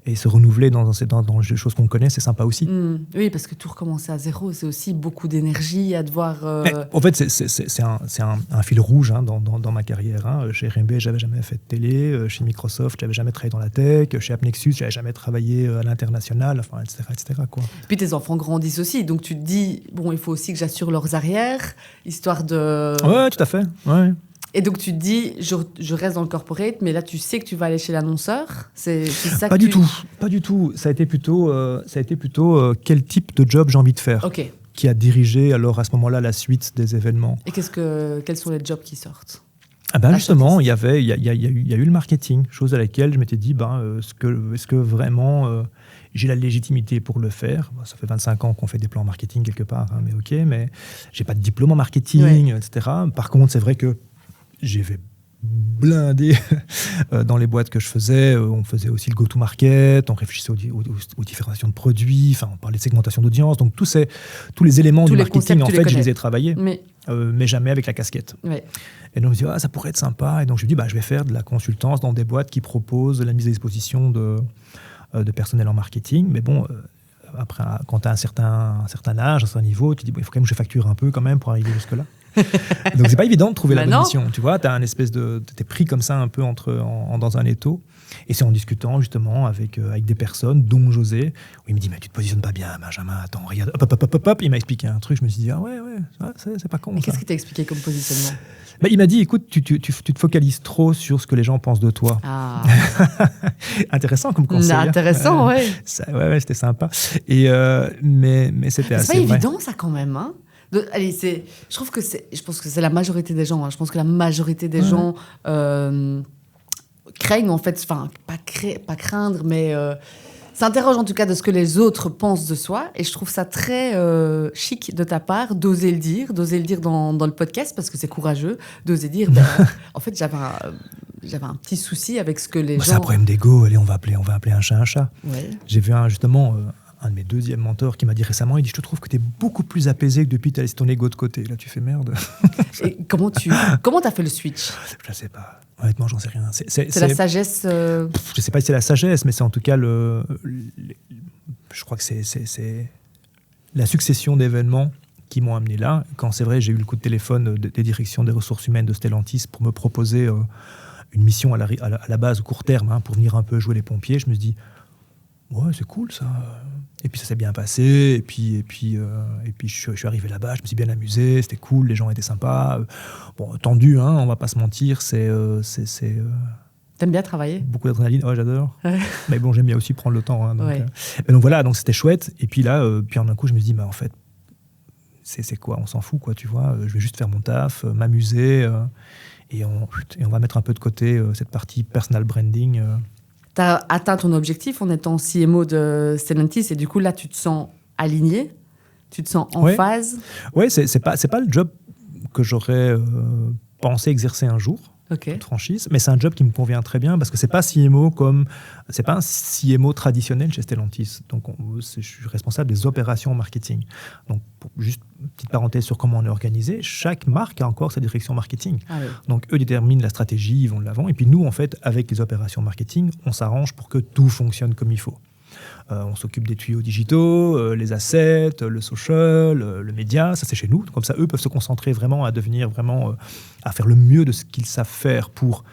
et se renouveler dans des choses qu'on connaît, c'est sympa aussi. Oui, parce que tout recommencer à zéro, c'est aussi beaucoup d'énergie à devoir... En fait, c'est un fil rouge dans ma carrière. Hein. Chez RMB, j'avais jamais fait de télé. Chez Microsoft, j'avais jamais travaillé dans la tech. Chez AppNexus, j'avais jamais travaillé à l'international, enfin, etc. Quoi. Puis tes enfants grandissent aussi, donc tu te dis, bon, il faut aussi que j'assure leurs arrières, histoire de... Ouais, tout à fait, ouais. Et donc tu te dis, je reste dans le corporate, mais là tu sais que tu vas aller chez l'annonceur. C'est ça pas du tout. Ça a été plutôt quel type de job j'ai envie de faire. Okay. Qui a dirigé alors à ce moment-là la suite des événements. Et quels sont les jobs qui sortent? Justement, il y a eu le marketing, chose à laquelle je m'étais dit, est-ce que vraiment j'ai la légitimité pour le faire? Ça fait 25 ans qu'on fait des plans marketing quelque part, hein, mais ok, mais j'ai pas de diplôme en marketing, etc. Par contre, c'est vrai que j'ai fait blinder dans les boîtes que je faisais. On faisait aussi le go-to-market, on réfléchissait aux différenciations de produits, on parlait de segmentation d'audience. Donc tous les éléments du marketing, en fait, je les ai travaillés, mais jamais avec la casquette. Ouais. Et donc je me dis, ça pourrait être sympa. Et donc je me dis, je vais faire de la consultance dans des boîtes qui proposent la mise à disposition de personnel en marketing. Mais bon... Après, quand tu as un certain âge, un certain niveau, tu te dis, il faut quand même que je facture un peu quand même pour arriver jusque-là. Donc, c'est pas évident de trouver la bonne mission. Tu vois, tu as un espèce t'es pris comme ça un peu dans un étau. Et c'est en discutant justement avec des personnes, dont José, où il me dit, mais tu te positionnes pas bien, Benjamin, attends, regarde, hop. Il m'a expliqué un truc, je me suis dit, c'est pas con. Et qu'est-ce qu'il t'a expliqué comme positionnement? Il m'a dit, écoute, tu te focalises trop sur ce que les gens pensent de toi. Ah. Intéressant comme conseil. Intéressant, ouais. C'était sympa. Et, mais c'était assez vrai. C'est pas évident, ça, quand même, hein. Je pense que c'est la majorité des gens. Hein. Je pense que la majorité des gens craignent, en fait, pas craindre, mais s'interrogent en tout cas de ce que les autres pensent de soi. Et je trouve ça très chic de ta part d'oser le dire dans le podcast, parce que c'est courageux d'oser dire, en fait, j'avais un petit souci avec ce que les gens... C'est un problème d'ego, allez, on va appeler un chat un chat. Ouais. J'ai vu justement un de mes deuxièmes mentors qui m'a dit récemment, il dit, je te trouve que tu es beaucoup plus apaisé que depuis que tu as laissé ton ego de côté. Là, tu fais merde. Et comment t'as fait le switch? Je sais pas. Honnêtement, j'en sais rien. C'est la sagesse. Je sais pas si c'est la sagesse, mais c'est en tout cas je crois que c'est la succession d'événements qui m'ont amené là. Quand c'est vrai, j'ai eu le coup de téléphone des directions des ressources humaines de Stellantis pour me proposer une mission à la base, au court terme, pour venir un peu jouer les pompiers. Je me suis dit, ouais, c'est cool ça. Et puis ça s'est bien passé. Et puis je suis arrivé là-bas, je me suis bien amusé, c'était cool, les gens étaient sympas. Bon, tendu, on va pas se mentir, T'aimes bien travailler? Beaucoup d'adrénaline, ouais, j'adore. Ouais. Mais bon, j'aime bien aussi prendre le temps. Donc voilà, donc c'était chouette. Et puis là, d'un coup, je me suis dit, en fait, c'est quoi? On s'en fout, quoi, tu vois. Je vais juste faire mon taf, m'amuser. Et on va mettre un peu de côté cette partie personal branding. Tu as atteint ton objectif en étant CMO de Stellantis. Et du coup, là, tu te sens aligné? Tu te sens en phase? Oui, c'est pas le job que j'aurais pensé exercer un jour. Okay. De franchise, mais c'est un job qui me convient très bien parce que c'est pas un CMO traditionnel chez Stellantis. Donc je suis responsable des opérations marketing. Donc juste une petite parenthèse sur comment on est organisé, chaque marque a encore sa direction marketing. Ah oui. Donc eux déterminent la stratégie, ils vont de l'avant, et puis nous en fait avec les opérations marketing, on s'arrange pour que tout fonctionne comme il faut. On s'occupe des tuyaux digitaux, les assets, le social, le média, ça c'est chez nous. Comme ça, eux peuvent se concentrer vraiment à devenir vraiment, à faire le mieux de ce qu'ils savent faire pour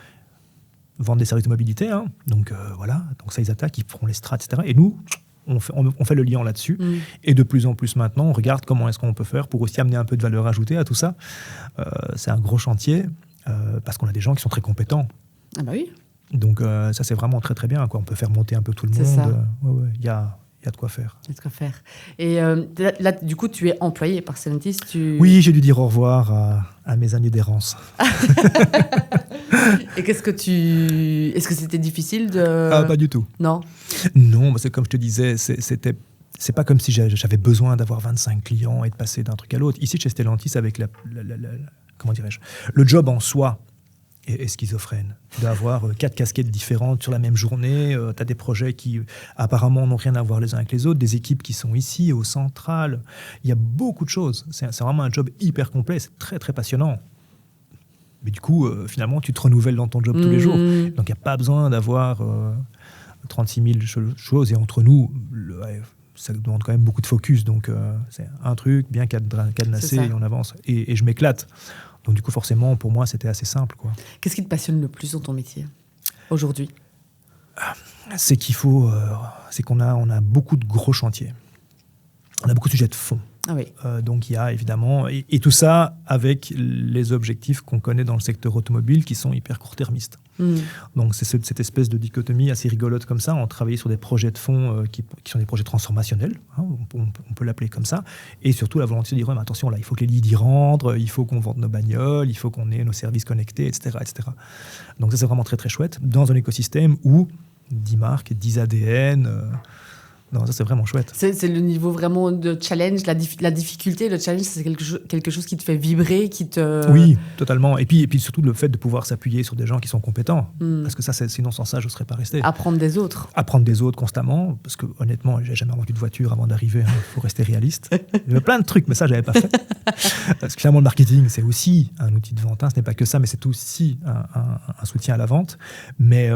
vendre des services de mobilité. Donc voilà, donc ça ils attaquent, ils feront les strats, etc. Et nous, on fait le lien là-dessus. Et de plus en plus maintenant, on regarde comment est-ce qu'on peut faire pour aussi amener un peu de valeur ajoutée à tout ça. C'est un gros chantier parce qu'on a des gens qui sont très compétents. Ah bah oui. Donc ça c'est vraiment très très bien, quoi. On peut faire monter un peu tout le monde. Il y a de quoi faire. Il y a de quoi faire. Et là, du coup, tu es employé par Stellantis. Oui, j'ai dû dire au revoir à mes années d'errance. Et est-ce que c'était difficile de... Pas du tout. Non, parce que comme je te disais, c'est pas comme si j'avais besoin d'avoir 25 clients et de passer d'un truc à l'autre. Ici, chez Stellantis, avec comment dirais-je, le job en soi est schizophrène. D'avoir 4 casquettes différentes sur la même journée, tu as des projets qui apparemment n'ont rien à voir les uns avec les autres, des équipes qui sont ici, au central. Il y a beaucoup de choses. C'est vraiment un job hyper complet, c'est très très passionnant. Mais du coup, finalement, tu te renouvelles dans ton job tous les jours. Donc il n'y a pas besoin d'avoir 36 000 choses. Et entre nous, ça demande quand même beaucoup de focus. Donc c'est un truc bien cadenassé et on avance. Et je m'éclate. Donc du coup, forcément, pour moi, c'était assez simple, quoi. Qu'est-ce qui te passionne le plus dans ton métier aujourd'hui? C'est qu'on a beaucoup de gros chantiers. On a beaucoup de sujets de fond. Ah oui. Donc il y a évidemment... Et tout ça avec les objectifs qu'on connaît dans le secteur automobile qui sont hyper court-termistes. Donc c'est cette espèce de dichotomie assez rigolote comme ça. On travaille sur des projets de fond qui sont des projets transformationnels, on peut l'appeler comme ça. Et surtout la volonté de dire, mais attention, là, il faut que les leads y rentrent, il faut qu'on vende nos bagnoles, il faut qu'on ait nos services connectés, etc., etc. Donc ça, c'est vraiment très, très chouette dans un écosystème où 10 marques, 10 ADN... Non, ça c'est vraiment chouette. C'est le niveau vraiment de challenge, la difficulté, le challenge, c'est quelque chose qui te fait vibrer, qui te... Oui, totalement. Et puis surtout le fait de pouvoir s'appuyer sur des gens qui sont compétents. Parce que ça, sinon sans ça, je ne serais pas resté. Apprendre des autres. Apprendre des autres constamment. Parce que honnêtement, j'ai jamais vendu de voiture avant d'arriver. Il faut rester réaliste. Il y avait plein de trucs, mais ça, je n'avais pas fait. Parce que finalement, le marketing, c'est aussi un outil de vente. Ce n'est pas que ça, mais c'est aussi un soutien à la vente. Mais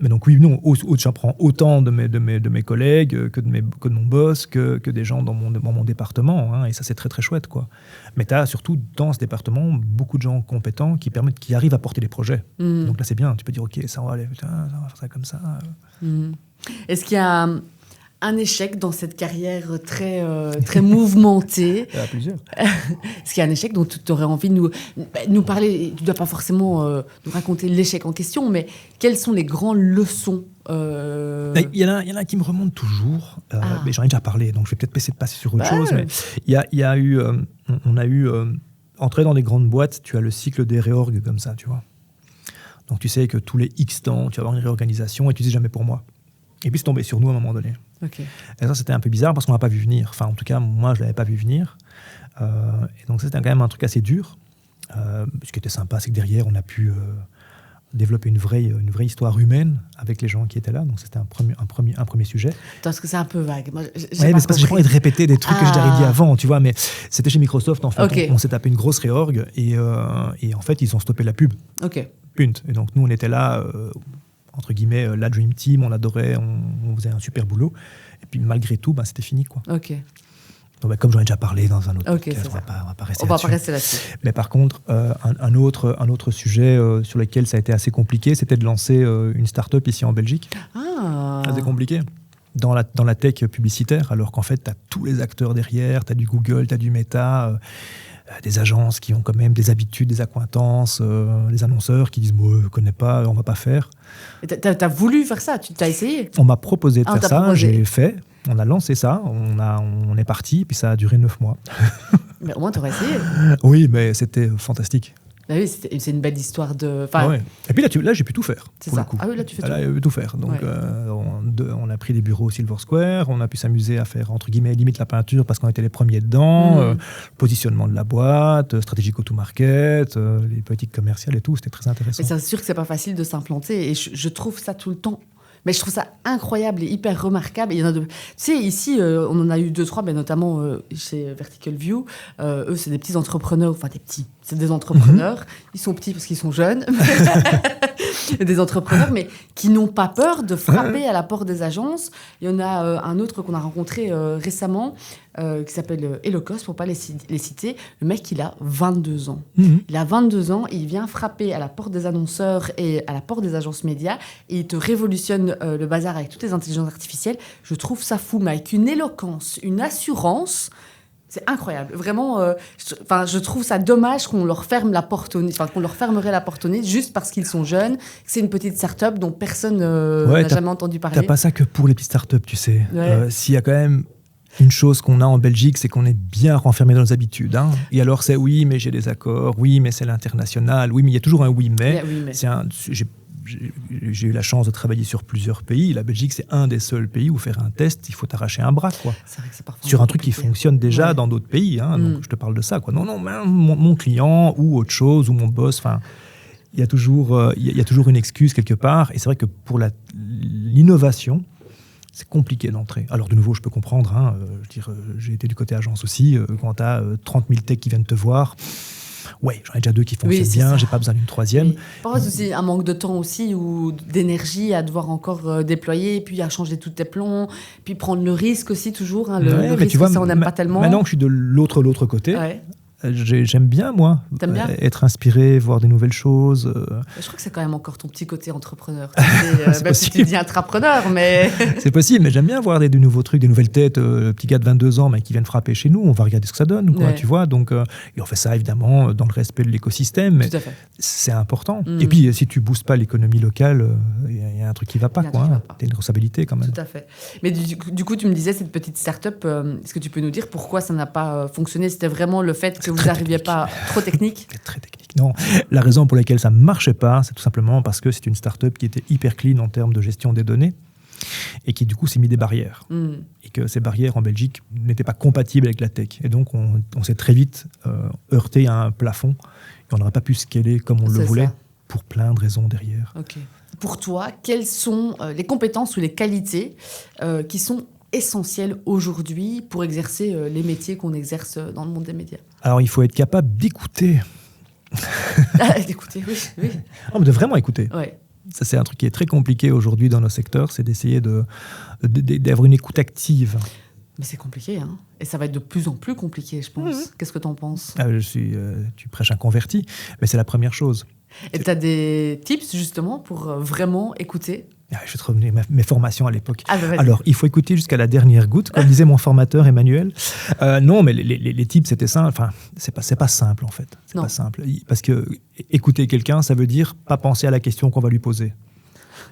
donc oui, non, j'apprends autant de mes collègues que de mon boss, que des gens dans mon département. Et ça, c'est très, très chouette, quoi. Mais tu as surtout, dans ce département, beaucoup de gens compétents qui arrivent à porter des projets. Donc là, c'est bien. Tu peux dire, OK, ça va aller, ça va faire ça comme ça. Est-ce qu'il y a un échec dans cette carrière très, très mouvementée? Il y en a plusieurs. Est-ce qu'il y a un échec dont tu aurais envie de nous parler? Tu ne dois pas forcément nous raconter l'échec en question, mais quelles sont les grandes leçons? Il y en a qui me remontent toujours, mais j'en ai déjà parlé, donc je vais peut-être essayer de passer sur autre chose. Mais on a eu entrer dans des grandes boîtes, tu as le cycle des réorgs comme ça, tu vois. Donc tu sais que tous les X temps, tu vas avoir une réorganisation et tu dis jamais pour moi. Et puis c'est tombé sur nous à un moment donné. Okay. Et ça, c'était un peu bizarre parce qu'on l'a pas vu venir. Enfin, en tout cas, moi, je l'avais pas vu venir. Et donc ça, c'était quand même un truc assez dur. Ce qui était sympa, c'est que derrière, on a pu développer une vraie histoire humaine avec les gens qui étaient là. Donc, c'était un premier sujet. Attends, est-ce que c'est un peu vague? Moi, mais c'est parce que j'ai pas envie de répéter des trucs que je t'avais dit avant, tu vois. Mais c'était chez Microsoft, en fait. Okay. On s'est tapé une grosse réorg et en fait, ils ont stoppé la pub. Ok. Et donc, nous, on était là, entre guillemets, la Dream Team, on adorait, on faisait un super boulot. Et puis, malgré tout, c'était fini, quoi. Ok. Donc, comme j'en ai déjà parlé dans un autre podcast, on va pas rester là-dessus. Mais par contre, un autre sujet sur lequel ça a été assez compliqué, c'était de lancer une start-up ici en Belgique. C'est compliqué. Dans la tech publicitaire, alors qu'en fait, tu as tous les acteurs derrière, tu as du Google, tu as du Meta, des agences qui ont quand même des habitudes, des accointances, des annonceurs qui disent « je ne connais pas, on ne va pas faire ». Tu as voulu faire ça? Tu t'as essayé? On m'a proposé de faire ça, j'ai fait. On a lancé ça, on est parti, puis ça a duré 9 mois. Mais au moins, tu aurais essayé. Oui, mais c'était fantastique. Bah oui, c'est une belle histoire de... Ouais. Et puis là, j'ai pu tout faire. C'est ça. Ah oui, là, tu fais tout. Là, j'ai pu tout faire. Donc, on a pris des bureaux au Silver Square, on a pu s'amuser à faire, entre guillemets, limite la peinture parce qu'on était les premiers dedans, positionnement de la boîte, stratégie go-to-market, les politiques commerciales et tout, c'était très intéressant. Mais c'est sûr que c'est pas facile de s'implanter et je trouve ça tout le temps. Mais je trouve ça incroyable et hyper remarquable. Et il y en a tu sais, ici, on en a eu 2-3, mais notamment chez Vertical View. Eux, c'est des petits entrepreneurs, enfin des petits, c'est des entrepreneurs. Ils sont petits parce qu'ils sont jeunes. Des entrepreneurs, mais qui n'ont pas peur de frapper à la porte des agences. Il y en a un autre qu'on a rencontré récemment, qui s'appelle Elocos, pour ne pas les citer. Le mec, il a 22 ans. Il a 22 ans, il vient frapper à la porte des annonceurs et à la porte des agences médias, et il te révolutionne le bazar avec toutes les intelligences artificielles. Je trouve ça fou, mais avec une éloquence, une assurance... C'est incroyable. Vraiment, je trouve ça dommage qu'on leur ferme la porte au nez, qu'on leur fermerait la porte au nez juste parce qu'ils sont jeunes, que c'est une petite start-up dont personne n'a jamais entendu parler. T'as pas ça que pour les petites start-up, tu sais. S'il y a quand même une chose qu'on a en Belgique, c'est qu'on est bien renfermé dans nos habitudes. Hein. Et alors, c'est oui, mais j'ai des accords, oui, mais c'est l'international, oui, mais il y a toujours un oui, mais. J'ai eu la chance de travailler sur plusieurs pays. La Belgique, c'est un des seuls pays où faire un test, il faut t'arracher un bras, quoi. C'est vrai que c'est parfois sur un truc qui fonctionne déjà dans d'autres pays. Hein, donc je te parle de ça, quoi. Non, mon client ou autre chose, ou mon boss, enfin, il y a toujours une excuse quelque part. Et c'est vrai que pour l'innovation, c'est compliqué d'entrer. Alors, de nouveau, je peux comprendre. Hein, j'ai été du côté agence aussi. Quand tu as 30 000 techs qui viennent te voir... Ouais, j'en ai déjà 2 qui fonctionnent bien, j'ai pas besoin d'une 3e. Parfois, c'est aussi un manque de temps aussi, ou d'énergie à devoir encore déployer, puis à changer tous tes plans, puis prendre le risque aussi toujours. Hein, le risque, tu vois, ça, on n'aime pas tellement. Maintenant que je suis de l'autre côté, j'aime bien, moi, être inspiré, voir des nouvelles choses. Je crois que c'est quand même encore ton petit côté entrepreneur. Même si tu dis intrapreneur, mais... C'est possible, mais j'aime bien voir des nouveaux trucs, des nouvelles têtes. Le petit gars de 22 ans mais qui viennent frapper chez nous, on va regarder ce que ça donne, quoi, tu vois. Donc, et on fait ça, évidemment, dans le respect de l'écosystème. Mais c'est important. Et puis, si tu ne boostes pas l'économie locale, il y a un truc qui ne va pas, quoi. Tu as une responsabilité, quand même. Tout à fait. Mais du coup, tu me disais, cette petite start-up, est-ce que tu peux nous dire pourquoi ça n'a pas fonctionné? C'était vraiment le fait que vous n'arriviez pas trop technique? C'est très technique. Non, la raison pour laquelle ça ne marchait pas, c'est tout simplement parce que c'est une start-up qui était hyper clean en termes de gestion des données et qui, du coup, s'est mis des barrières. Et que ces barrières, en Belgique, n'étaient pas compatibles avec la tech. Et donc, on s'est très vite heurté à un plafond et on n'aurait pas pu scaler comme on le voulait pour plein de raisons derrière. Okay. Pour toi, quelles sont les compétences ou les qualités qui sont essentiel aujourd'hui pour exercer les métiers qu'on exerce dans le monde des médias? Alors, il faut être capable d'écouter. D'écouter, oui. Non, mais de vraiment écouter. Ouais. Ça, c'est un truc qui est très compliqué aujourd'hui dans nos secteurs, c'est d'essayer d'avoir une écoute active. Mais c'est compliqué, hein. Et ça va être de plus en plus compliqué, je pense. Qu'est-ce que tu en penses? Tu prêches un converti, mais c'est la première chose. Et tu as des tips, justement, pour vraiment écouter? Je vais te revenir mes formations à l'époque. Alors, il faut écouter jusqu'à la dernière goutte, comme disait mon formateur Emmanuel. Non, mais les tips, c'était simple. Enfin, c'est pas simple, en fait. C'est pas simple. Parce que écouter quelqu'un, ça veut dire pas penser à la question qu'on va lui poser.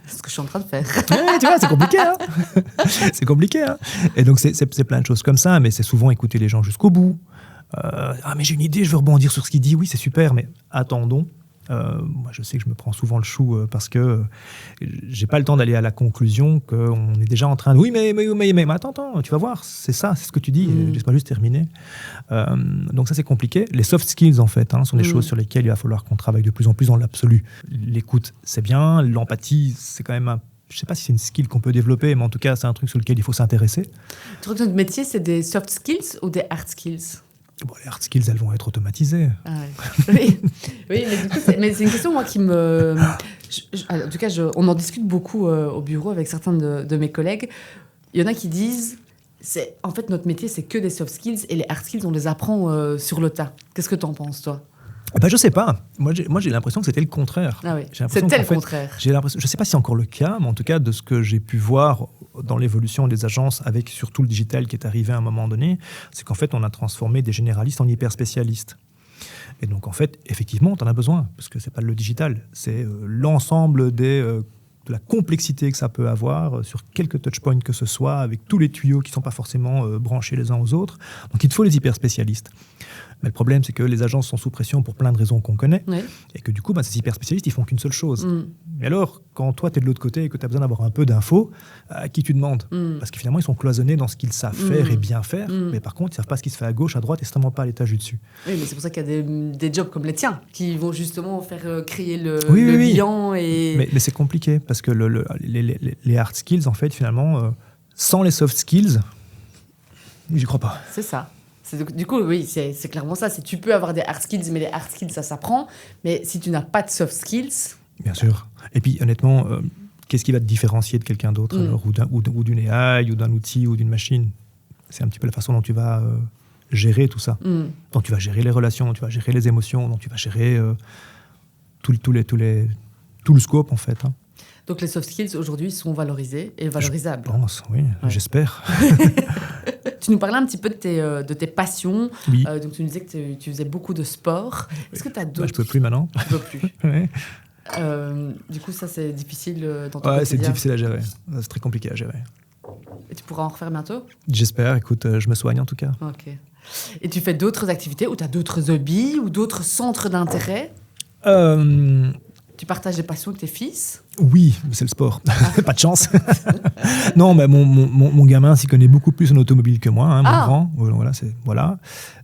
C'est ce que je suis en train de faire. Tu vois, c'est compliqué, hein. C'est compliqué, hein. Et donc, c'est plein de choses comme ça, mais c'est souvent écouter les gens jusqu'au bout. Mais j'ai une idée, je veux rebondir sur ce qu'il dit. Oui, c'est super, mais attendons. Moi, je sais que je me prends souvent le chou parce que j'ai pas le temps d'aller à la conclusion qu'on est déjà en train de... Oui, mais attends, tu vas voir, c'est ça, c'est ce que tu dis, laisse-moi juste terminer. Donc ça, c'est compliqué. Les soft skills, en fait, sont des choses sur lesquelles il va falloir qu'on travaille de plus en plus dans l'absolu. L'écoute, c'est bien. L'empathie, c'est quand même je ne sais pas si c'est une skill qu'on peut développer, mais en tout cas, c'est un truc sur lequel il faut s'intéresser. Tu trouves que notre métier, c'est des soft skills ou des hard skills ? Bon, les hard skills, elles vont être automatisées. Ah ouais. oui, mais du coup, c'est une question, moi, qui me... en tout cas, on en discute beaucoup au bureau avec certains de mes collègues. Il y en a qui disent, en fait, notre métier, c'est que des soft skills, et les hard skills, on les apprend sur le tas. Qu'est-ce que tu en penses, toi ? Je sais pas. Moi, j'ai l'impression que c'était le contraire. Ah oui, c'était le contraire. Je ne sais pas si c'est encore le cas, mais en tout cas, de ce que j'ai pu voir dans l'évolution des agences, avec surtout le digital qui est arrivé à un moment donné, c'est qu'en fait, on a transformé des généralistes en hyper spécialistes. Et donc, en fait, effectivement, tu en as besoin, parce que c'est pas le digital, c'est l'ensemble de la complexité que ça peut avoir sur quelques touchpoints que ce soit, avec tous les tuyaux qui ne sont pas forcément branchés les uns aux autres. Donc, il te faut les hyper spécialistes. Mais le problème, c'est que les agences sont sous pression pour plein de raisons qu'on connaît, et que du coup, ces hyper spécialistes, ils font qu'une seule chose. Mais alors, quand toi, tu es de l'autre côté et que tu as besoin d'avoir un peu d'infos, à qui tu demandes ? Parce que finalement, ils sont cloisonnés dans ce qu'ils savent faire et bien faire, mais par contre, ils ne savent pas ce qui se fait à gauche, à droite, et certainement pas à l'étage du dessus. Oui, mais c'est pour ça qu'il y a des jobs comme les tiens, qui vont justement faire créer le bilan. Et... Mais c'est compliqué, parce que les hard skills, en fait, finalement, sans les soft skills, j'y crois pas. C'est ça. Du coup, oui, c'est clairement ça. Tu peux avoir des hard skills, mais les hard skills, ça s'apprend. Mais si tu n'as pas de soft skills... Bien sûr. Et puis, honnêtement, qu'est-ce qui va te différencier de quelqu'un d'autre alors, ou d'une AI, ou d'un outil, ou d'une machine ? C'est un petit peu la façon dont tu vas gérer tout ça. Donc, tu vas gérer les relations, tu vas gérer les émotions, donc tu vas gérer tout le scope, en fait. Donc, les soft skills, aujourd'hui, sont valorisés et valorisables. Je pense, oui. Ouais. J'espère. Tu nous parlais un petit peu de tes passions. Oui. Donc, tu nous disais que tu faisais beaucoup de sport. Est-ce que tu as d'autres... Je peux plus maintenant. Tu peux plus. Ouais. Du coup, ça, c'est difficile dans ton quotidien. C'est difficile à gérer. C'est très compliqué à gérer. Et tu pourras en refaire bientôt ? J'espère. Écoute, je me soigne en tout cas. Ok. Et tu fais d'autres activités ou tu as d'autres hobbies ou d'autres centres d'intérêt ? Tu partages des passions avec tes fils ? Oui, c'est le sport. Pas de chance. Non, mais mon gamin s'y connaît beaucoup plus en automobile que moi, mon grand. Voilà.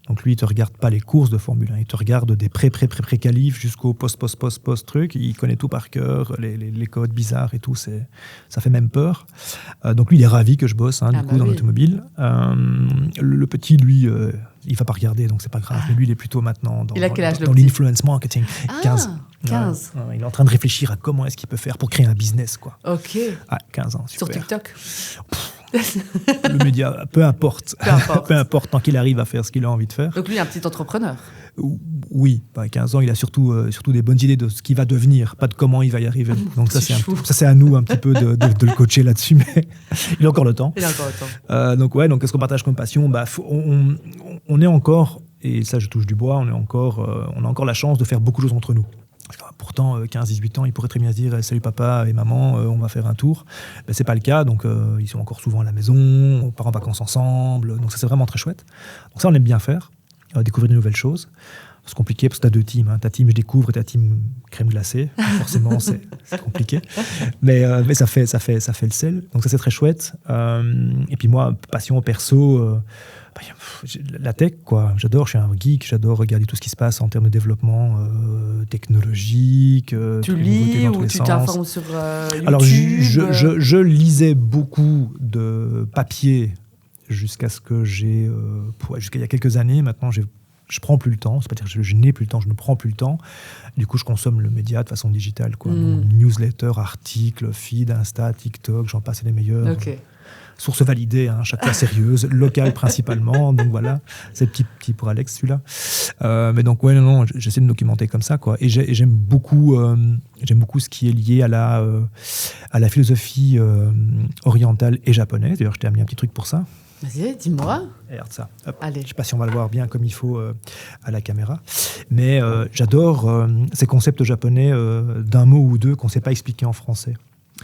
Donc lui, il te regarde pas les courses de Formule 1, il te regarde des pré-qualifs jusqu'au post-truc. Il connaît tout par cœur, les codes bizarres et tout. Ça fait même peur. Donc lui, il est ravi que je bosse dans l'automobile. Le petit, lui, il va pas regarder, donc c'est pas grave. Mais lui, il est plutôt maintenant dans l'influence marketing. 15. 15. Ouais, il est en train de réfléchir à comment est-ce qu'il peut faire pour créer un business, quoi. Ok. 15 ans, super. Sur TikTok. Le média, peu importe, tant qu'il arrive à faire ce qu'il a envie de faire. Donc lui, un petit entrepreneur. Oui, à 15 ans, il a surtout des bonnes idées de ce qu'il va devenir, pas de comment il va y arriver. Donc ça, c'est à nous un petit peu de le coacher là-dessus, mais il a encore le temps. Donc qu'est-ce qu'on partage comme passion ? On est encore, et ça je touche du bois, on a encore la chance de faire beaucoup de choses entre nous. Pourtant, 15-18 ans, ils pourraient très bien se dire « Salut papa et maman, on va faire un tour ». C'est pas le cas, donc ils sont encore souvent à la maison, on part en vacances ensemble, donc ça c'est vraiment très chouette. Donc ça, on aime bien faire, découvrir de nouvelles choses. C'est compliqué parce que tu as deux teams, ta team je découvre et ta team crème glacée. Forcément, c'est compliqué, mais ça fait le sel, donc ça c'est très chouette. Et puis moi, passion perso... la tech, quoi. J'adore, je suis un geek, j'adore regarder tout ce qui se passe en termes de développement technologique. Tu lis ou tu t'informes sur YouTube ? Alors, je lisais beaucoup de papier jusqu'à il y a quelques années. Maintenant, je prends plus le temps. C'est pas dire que je n'ai plus le temps, je ne prends plus le temps. Du coup, je consomme le média de façon digitale, quoi. Newsletter, articles, feed, Insta, TikTok, j'en passe les meilleurs. Ok. Source validée, chaque fois sérieuse, locale principalement, donc voilà, c'est petit pour Alex celui-là. Mais donc j'essaie de me documenter comme ça, quoi. Et j'aime beaucoup ce qui est lié à la philosophie orientale et japonaise. D'ailleurs, je t'ai amené un petit truc pour ça. Vas-y, dis-moi. Regarde ça. Hop. Allez. Je ne sais pas si on va le voir bien comme il faut à la caméra, mais j'adore ces concepts japonais d'un mot ou deux qu'on ne sait pas expliquer en français.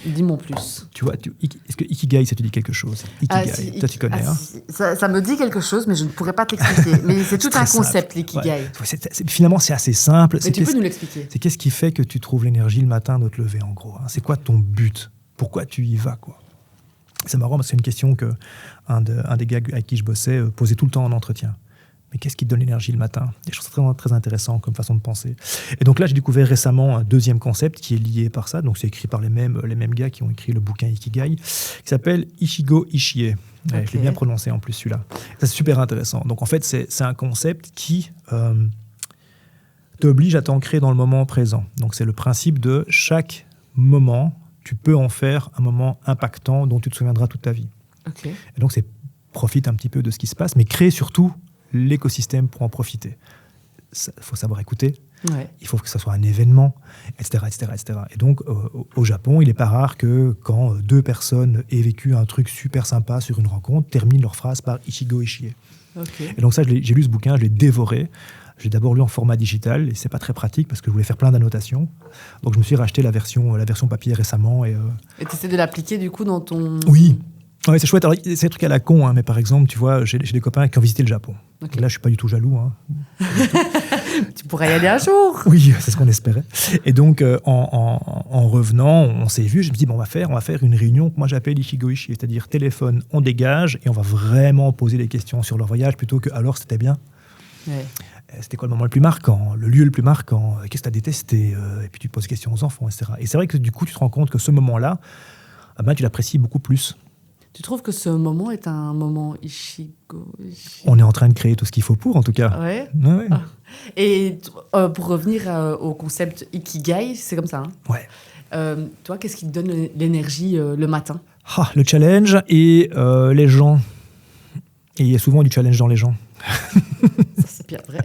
Dis-moi en plus. Tu vois, est-ce que Ikigai, ça te dit quelque chose? Ikigai, si, toi tu connais. Si. Ça me dit quelque chose, mais je ne pourrais pas t'expliquer. Mais c'est tout un concept, l'Ikigai. Ouais. Finalement, c'est assez simple. Mais tu peux nous l'expliquer. C'est qu'est-ce qui fait que tu trouves l'énergie le matin de te lever, en gros, hein? C'est quoi ton but? Pourquoi tu y vas, quoi? C'est marrant, parce que c'est une question qu'un des gars avec qui je bossais posait tout le temps en entretien. Mais qu'est-ce qui te donne l'énergie le matin? Et je trouve ça très, très intéressant comme façon de penser. Et donc là, j'ai découvert récemment un deuxième concept qui est lié par ça. Donc c'est écrit par les mêmes gars qui ont écrit le bouquin Ikigai, qui s'appelle Ichigo Ishie. Okay. Je l'ai bien prononcé en plus, celui-là. Ça, c'est super intéressant. Donc en fait, c'est un concept qui t'oblige à t'ancrer dans le moment présent. Donc c'est le principe de chaque moment, tu peux en faire un moment impactant dont tu te souviendras toute ta vie. Okay. Et donc profite un petit peu de ce qui se passe, mais crée surtout l'écosystème pour en profiter. Il faut savoir écouter, il faut que ça soit un événement, etc. Et donc, au Japon, il n'est pas rare que quand deux personnes aient vécu un truc super sympa sur une rencontre, terminent leur phrase par Ichigo Ishie. Okay. Et donc ça, j'ai lu ce bouquin, je l'ai dévoré. J'ai d'abord lu en format digital, et c'est pas très pratique parce que je voulais faire plein d'annotations. Donc je me suis racheté la version papier récemment. Et tu essaies de l'appliquer du coup dans ton... Oui. Ouais, c'est chouette. Alors, c'est des trucs à la con, hein, mais par exemple, tu vois, j'ai des copains qui ont visité le Japon. Okay. Là, je suis pas du tout jaloux. Hein. Tu pourrais y aller un jour. Oui, c'est ce qu'on espérait. Et donc, en revenant, on s'est vu. Je me dis, bon, on va faire une réunion que moi j'appelle Ichigo Ishie, c'est-à-dire téléphone, on dégage et on va vraiment poser des questions sur leur voyage plutôt que alors c'était bien. Ouais. C'était quoi le moment le plus marquant, le lieu le plus marquant, qu'est-ce que tu as détesté, et puis tu te poses des questions aux enfants, etc. Et c'est vrai que du coup, tu te rends compte que ce moment-là, tu l'apprécies beaucoup plus. Tu trouves que ce moment est un moment Ichigo Ishie? On est en train de créer tout ce qu'il faut pour, en tout cas. Ouais. Ouais. Ah. Et pour revenir au concept Ikigai, c'est comme ça, hein? Ouais. Toi, qu'est-ce qui te donne l'énergie le matin? Le challenge et les gens. Et il y a souvent du challenge dans les gens. Ça, c'est bien vrai.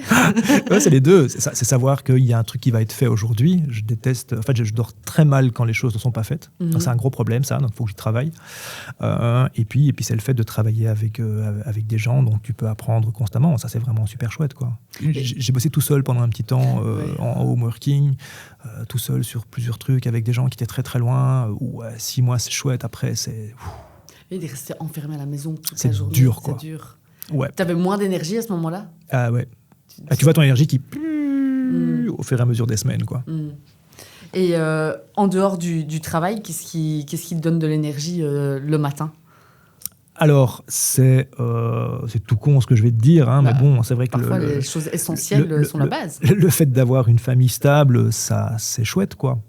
Ouais, c'est les deux. C'est savoir qu'il y a un truc qui va être fait aujourd'hui. Je déteste... En fait, je dors très mal quand les choses ne sont pas faites. Mm-hmm. Donc, c'est un gros problème, ça. Donc, il faut que j'y travaille. Et puis, c'est le fait de travailler avec des gens dont tu peux apprendre constamment. Ça, c'est vraiment super chouette, quoi. J'ai bossé tout seul pendant un petit temps en home working, tout seul sur plusieurs trucs avec des gens qui étaient très, très loin. 6 mois, c'est chouette. Après, c'est... Et de rester enfermé à la maison toute la journée. Dur, quoi. C'est dur. Ouais. T'avais moins d'énergie à ce moment-là? Ah ouais. Tu vois ton énergie qui au fur et à mesure des semaines, quoi. Et en dehors du travail, qu'est-ce qui te donne de l'énergie le matin? Alors, c'est tout con ce que je vais te dire, hein, mais bon, c'est vrai que... Parfois, les choses essentielles sont la base. Le fait d'avoir une famille stable, ça, c'est chouette, quoi.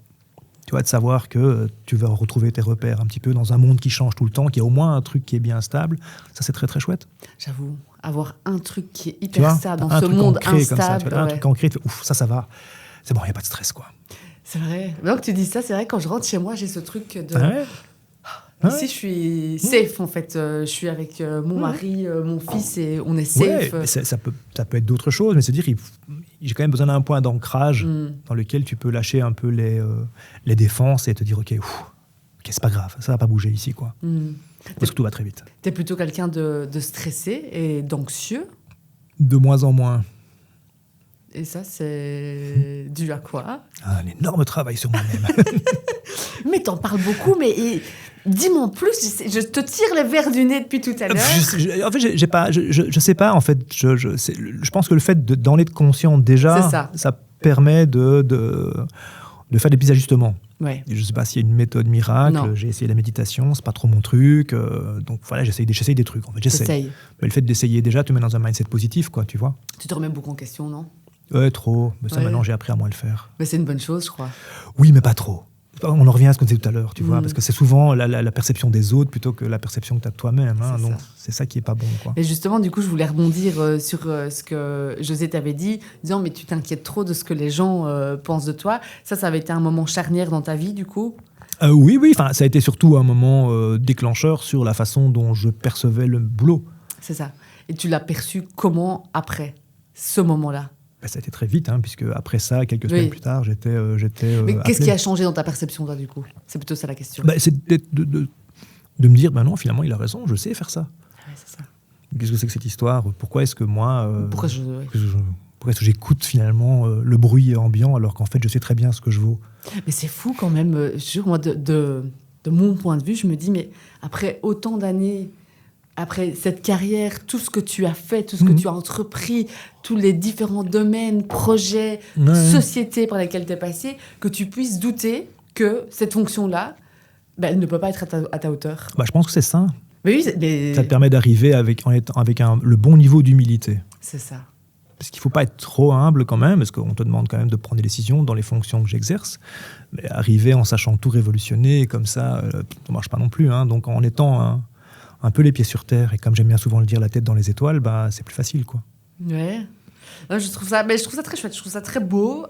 Tu vois, de savoir que tu vas retrouver tes repères un petit peu dans un monde qui change tout le temps, qu'il y a au moins un truc qui est bien stable. Ça, c'est très, très chouette. J'avoue, avoir un truc qui est hyper stable dans ce monde instable. Comme ça, tu vois, un truc ancré, ça va. C'est bon, il n'y a pas de stress, quoi. C'est vrai. Donc, tu dis ça, c'est vrai, quand je rentre chez moi, j'ai ce truc de... Ici, je suis safe, en fait. Je suis avec mon mari, mon fils, et on est safe. Ouais, ça peut être d'autres choses, mais c'est dire j'ai quand même besoin d'un point d'ancrage dans lequel tu peux lâcher un peu les défenses et te dire, OK, c'est pas grave, ça va pas bouger ici, quoi. Parce que tout va très vite. T'es plutôt quelqu'un de stressé et d'anxieux? De moins en moins. Et ça, c'est dû à quoi? Un énorme travail sur moi-même. Mais t'en parles beaucoup, mais dis-moi en plus, je te tire les verres du nez depuis tout à l'heure. En fait, je sais pas, en fait. Je pense que le fait d'en être conscient déjà, ça permet de faire des petits ajustements. Ouais. Je ne sais pas s'il y a une méthode miracle. Non. J'ai essayé la méditation, c'est pas trop mon truc. Donc voilà, j'essaye des trucs. En fait, j'essaye. Mais le fait d'essayer déjà te met dans un mindset positif, quoi, tu vois. Tu te remets beaucoup en question, non? Ouais, trop. Mais ça, maintenant, j'ai appris à moins le faire. Mais c'est une bonne chose, je crois. Oui, mais pas trop. On en revient à ce qu'on disait tout à l'heure, tu vois, parce que c'est souvent la perception des autres plutôt que la perception que tu as de toi-même. Hein, donc, c'est ça qui est pas bon, quoi. Et justement, du coup, je voulais rebondir sur ce que José t'avait dit, disant, mais tu t'inquiètes trop de ce que les gens pensent de toi. Ça avait été un moment charnière dans ta vie, du coup? Oui. Enfin, ça a été surtout un moment déclencheur sur la façon dont je percevais le boulot. C'est ça. Et tu l'as perçu comment après ce moment-là? Ça a été très vite, hein, puisque après ça, quelques semaines plus tard, j'étais Mais qu'est-ce qui a changé dans ta perception, toi, du coup? C'est plutôt ça la question. C'est de me dire, non, finalement, il a raison, je sais faire ça. Ouais, c'est ça. Qu'est-ce que c'est que cette histoire? Pourquoi est-ce que moi... Pourquoi est-ce que j'écoute finalement le bruit ambiant alors qu'en fait, je sais très bien ce que je vaux? Mais c'est fou quand même, je jure, moi, de de mon point de vue, je me dis, mais après autant d'années, après cette carrière, tout ce que tu as fait, tout ce que tu as entrepris, tous les différents domaines, projets, sociétés par lesquelles tu es passé, que tu puisses douter que cette fonction-là, elle ne peut pas être à ta hauteur. Je pense que c'est ça. Mais oui, ça te permet d'arriver avec le bon niveau d'humilité. C'est ça. Parce qu'il ne faut pas être trop humble quand même, parce qu'on te demande quand même de prendre des décisions dans les fonctions que j'exerce. Mais arriver en sachant tout révolutionner, comme ça, ça ne marche pas non plus. Donc en étant un peu les pieds sur terre, et comme j'aime bien souvent le dire, la tête dans les étoiles, c'est plus facile, quoi. Ouais. Je trouve ça très chouette, je trouve ça très beau.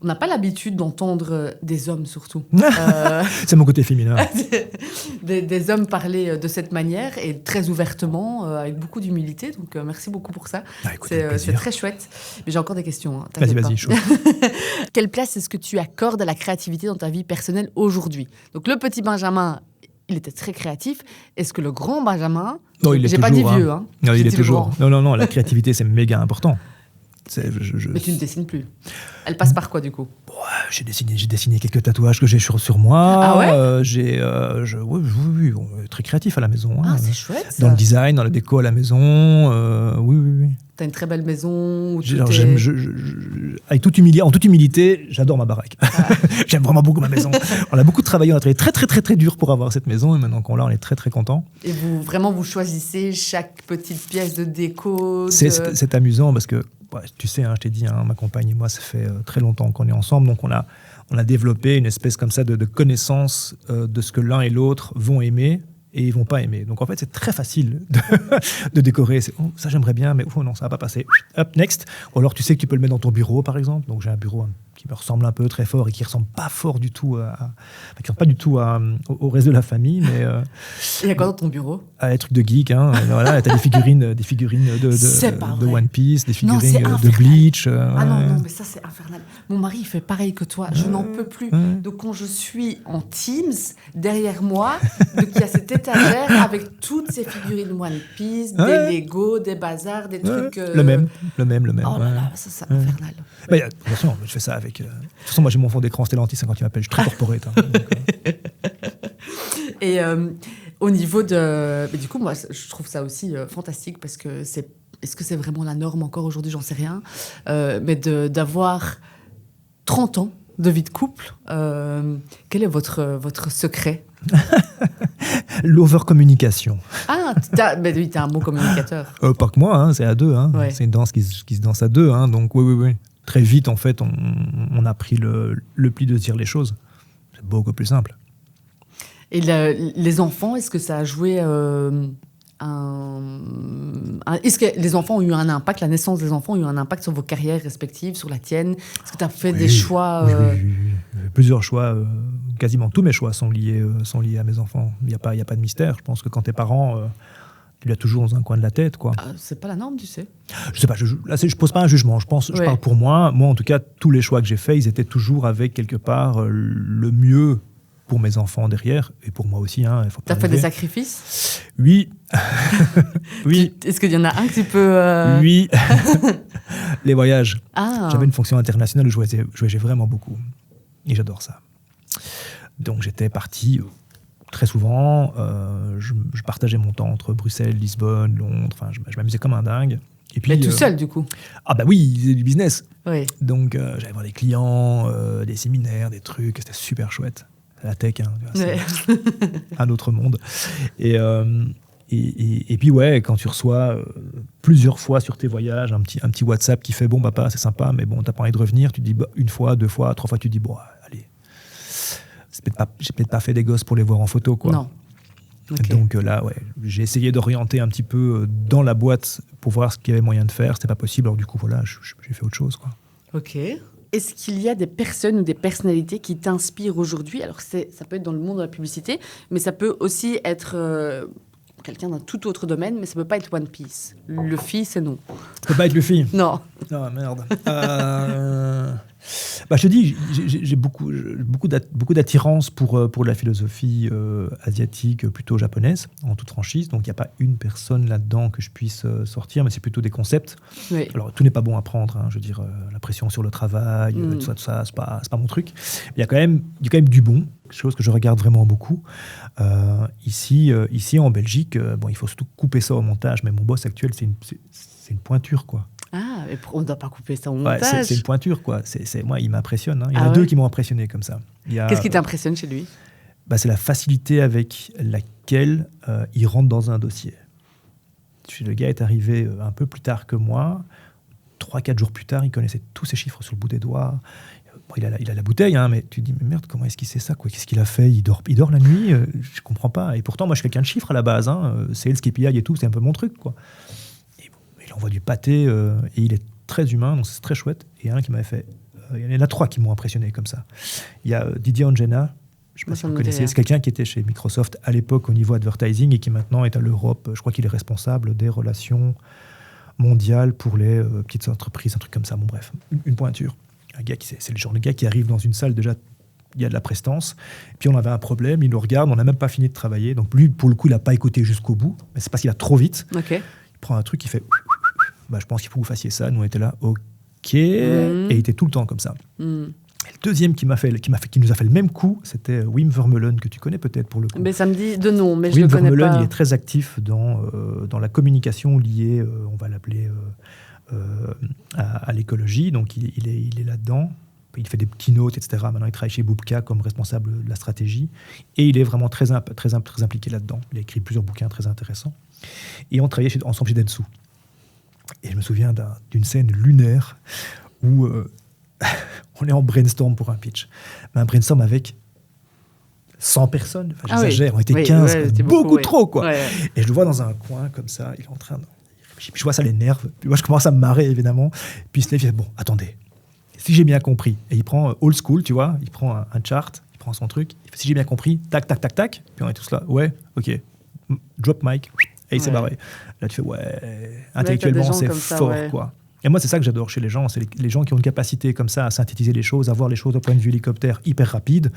On n'a pas l'habitude d'entendre des hommes, surtout. C'est mon côté féminin. des hommes parler de cette manière et très ouvertement, avec beaucoup d'humilité. Donc, merci beaucoup pour ça. C'est très chouette. Mais j'ai encore des questions. Vas-y, chaud. Quelle place est-ce que tu accordes à la créativité dans ta vie personnelle aujourd'hui ? Donc, le petit Benjamin, il était très créatif. Est-ce que le grand Benjamin... Non, il est j'ai toujours, pas dit vieux. Hein. Non, il est toujours... Non, la créativité, c'est méga important. Mais tu ne dessines plus. Elle passe par quoi, du coup ? J'ai dessiné quelques tatouages que j'ai sur moi. Ah ouais oui, très créatif à la maison. C'est chouette, ça. Dans le design, dans la déco à la maison. Oui. T'as une très belle maison. En toute humilité, j'adore ma baraque. J'aime vraiment beaucoup ma maison. On a beaucoup travaillé, on a travaillé très, très, très, très dur pour avoir cette maison. Et maintenant qu'on l'a, on est très, très content. Et vous choisissez chaque petite pièce de déco. C'est amusant parce que, tu sais, je t'ai dit, ma compagne et moi, ça fait très longtemps qu'on est ensemble. Donc, on a développé une espèce comme ça de connaissance de ce que l'un et l'autre vont aimer et ils vont pas aimer. Donc, en fait, c'est très facile de décorer. Ça, j'aimerais bien, mais non, ça va pas passer. Up, next. Ou alors, tu sais que tu peux le mettre dans ton bureau, par exemple. Donc, j'ai un bureau qui me ressemble un peu très fort et qui ressemble pas fort du tout au reste de la famille. Mais il y a quoi dans ton bureau ? Les trucs de geek, voilà, t'as des figurines de One Piece, des figurines de Bleach. Non, mais ça c'est infernal. Mon mari il fait pareil que toi, je n'en peux plus. Donc quand je suis en Teams, derrière moi, il y a cette étagère avec toutes ces figurines One Piece, des Lego, des bazars, des trucs. Le même. Oh là là, ça c'est infernal. De toute façon, je fais ça avec. De toute façon, moi j'ai mon fond d'écran Stellantis quand il m'appelle, je suis très corporate. Et au niveau de... Mais du coup, moi, je trouve ça aussi fantastique parce que est-ce que c'est vraiment la norme encore aujourd'hui ? J'en sais rien. Mais d'avoir 30 ans de vie de couple, quel est votre secret ? L'over-communication. Mais oui, t'es un bon communicateur. Pas que moi, c'est à deux. Ouais. C'est une danse qui se danse à deux. Donc oui. Très vite, en fait, on a pris le pli de se dire les choses. C'est beaucoup plus simple. Et les enfants, est-ce que ça a joué est-ce que les enfants ont eu un impact, la naissance des enfants a eu un impact sur vos carrières respectives, sur la tienne ? Est-ce que tu as fait des choix Oui. Plusieurs choix. Quasiment tous mes choix sont liés à mes enfants. Il n'y a pas de mystère. Je pense que quand t'es parent, tu l'as toujours dans un coin de la tête, quoi. C'est pas la norme, tu sais. Je sais pas. Je pose pas un jugement. Je parle pour moi. Moi, en tout cas, tous les choix que j'ai faits, ils étaient toujours avec quelque part le mieux pour mes enfants derrière et pour moi aussi. T'as fait des sacrifices ? Oui. Oui. Est-ce qu'il y en a un que tu peux... Oui. Les voyages. J'avais une fonction internationale où je voyageais vraiment beaucoup. Et j'adore ça. Donc j'étais parti très souvent. Je partageais mon temps entre Bruxelles, Lisbonne, Londres. Enfin, je m'amusais comme un dingue. Et puis, mais tout seul, du coup ? Oui, c'est du business. Oui. Donc j'allais voir des clients, des séminaires, des trucs. C'était super chouette. La tech, c'est un autre monde. Et puis, quand tu reçois plusieurs fois sur tes voyages un petit WhatsApp qui fait « Bon, papa, c'est sympa, mais bon, t'as pas envie de revenir », tu dis une fois, deux fois, trois fois, tu dis « Bon, allez, j'ai peut-être pas fait des gosses pour les voir en photo, quoi. » Non. Okay. Donc là, j'ai essayé d'orienter un petit peu dans la boîte pour voir ce qu'il y avait moyen de faire. C'était pas possible, alors du coup, voilà, j'ai fait autre chose, quoi. Ok. Est-ce qu'il y a des personnes ou des personnalités qui t'inspirent aujourd'hui ? Alors, ça peut être dans le monde de la publicité, mais ça peut aussi être quelqu'un d'un tout autre domaine, mais ça ne peut pas être One Piece. Luffy, c'est non. Ça peut pas être Luffy ? Non. Ah, merde. Je te dis, j'ai beaucoup d'attirance pour la philosophie asiatique, plutôt japonaise, en toute franchise. Donc, il n'y a pas une personne là-dedans que je puisse sortir, mais c'est plutôt des concepts. Oui. Alors, tout n'est pas bon à prendre. Hein, je veux dire, la pression sur le travail, tout ça, c'est pas mon truc. Il y a quand même du bon, quelque chose que je regarde vraiment beaucoup. Ici, en Belgique, il faut surtout couper ça au montage. Mais mon boss actuel, c'est une pointure, quoi. Ah, mais on ne doit pas couper ça au montage. C'est une pointure, quoi. Moi, il m'impressionne. Hein. Il y en a deux qui m'ont impressionné comme ça. Qu'est-ce qui t'impressionne chez lui ? C'est la facilité avec laquelle il rentre dans un dossier. Le gars est arrivé un peu plus tard que moi. 3-4 jours plus tard, il connaissait tous ses chiffres sur le bout des doigts. Il a la bouteille, hein, mais tu te dis, mais merde, comment est-ce qu'il sait ça, quoi ? Qu'est-ce qu'il a fait ? Il dort la nuit, je ne comprends pas. Et pourtant, moi, je suis quelqu'un de chiffres à la base. Hein. Sales, KPI et tout, c'est un peu mon truc, quoi. Il envoie du pâté et il est très humain, donc c'est très chouette. Et il y a un qui m'avait fait... il y en a 3 qui m'ont impressionné comme ça. Il y a Didier Angena, je ne sais pas si vous connaissez, c'est quelqu'un qui était chez Microsoft à l'époque au niveau advertising et qui maintenant est à l'Europe. Je crois qu'il est responsable des relations mondiales pour les petites entreprises, un truc comme ça. Bon, bref, une pointure. Un gars c'est le genre de gars qui arrive dans une salle, déjà, il y a de la prestance. Puis on avait un problème, il nous regarde, on n'a même pas fini de travailler. Donc lui, pour le coup, il n'a pas écouté jusqu'au bout, mais c'est parce qu'il va trop vite. Okay. Il prend un truc, il fait... je pense qu'il faut que vous fassiez ça. Nous, on était là, OK. Et il était tout le temps comme ça. Et le deuxième qui nous a fait le même coup, c'était Wim Vermeulen, que tu connais peut-être pour le coup. Mais ça me dit de nom, mais je ne le connais pas. Wim Vermeulen, il est très actif dans la communication liée, on va l'appeler, à l'écologie. Donc, il est là-dedans. Il fait des keynotes, etc. Maintenant, il travaille chez Boubka comme responsable de la stratégie. Et il est vraiment très impliqué là-dedans. Il a écrit plusieurs bouquins très intéressants. Et on travaillait ensemble chez Dentsu. Et je me souviens d'une scène lunaire où on est en brainstorm pour un pitch. Mais un brainstorm avec 100 personnes. Enfin, j'exagère, on était 15, beaucoup trop, quoi. Ouais. Et je le vois dans un coin comme ça, il est en train de... Puis je vois ça l'énerve. Puis moi, je commence à me marrer, évidemment. Puis il se lève, il dit, bon, attendez, si j'ai bien compris. Et il prend old school, tu vois, il prend un chart, il prend son truc. Il fait, si j'ai bien compris, tac, tac, tac, tac. Puis on est tous là, ouais, OK. Drop mic. Et il s'est barré. Là, tu fais, intellectuellement, c'est fort, quoi. Et moi, c'est ça que j'adore chez les gens. C'est les gens qui ont une capacité comme ça à synthétiser les choses, à voir les choses au point de vue hélicoptère hyper rapide,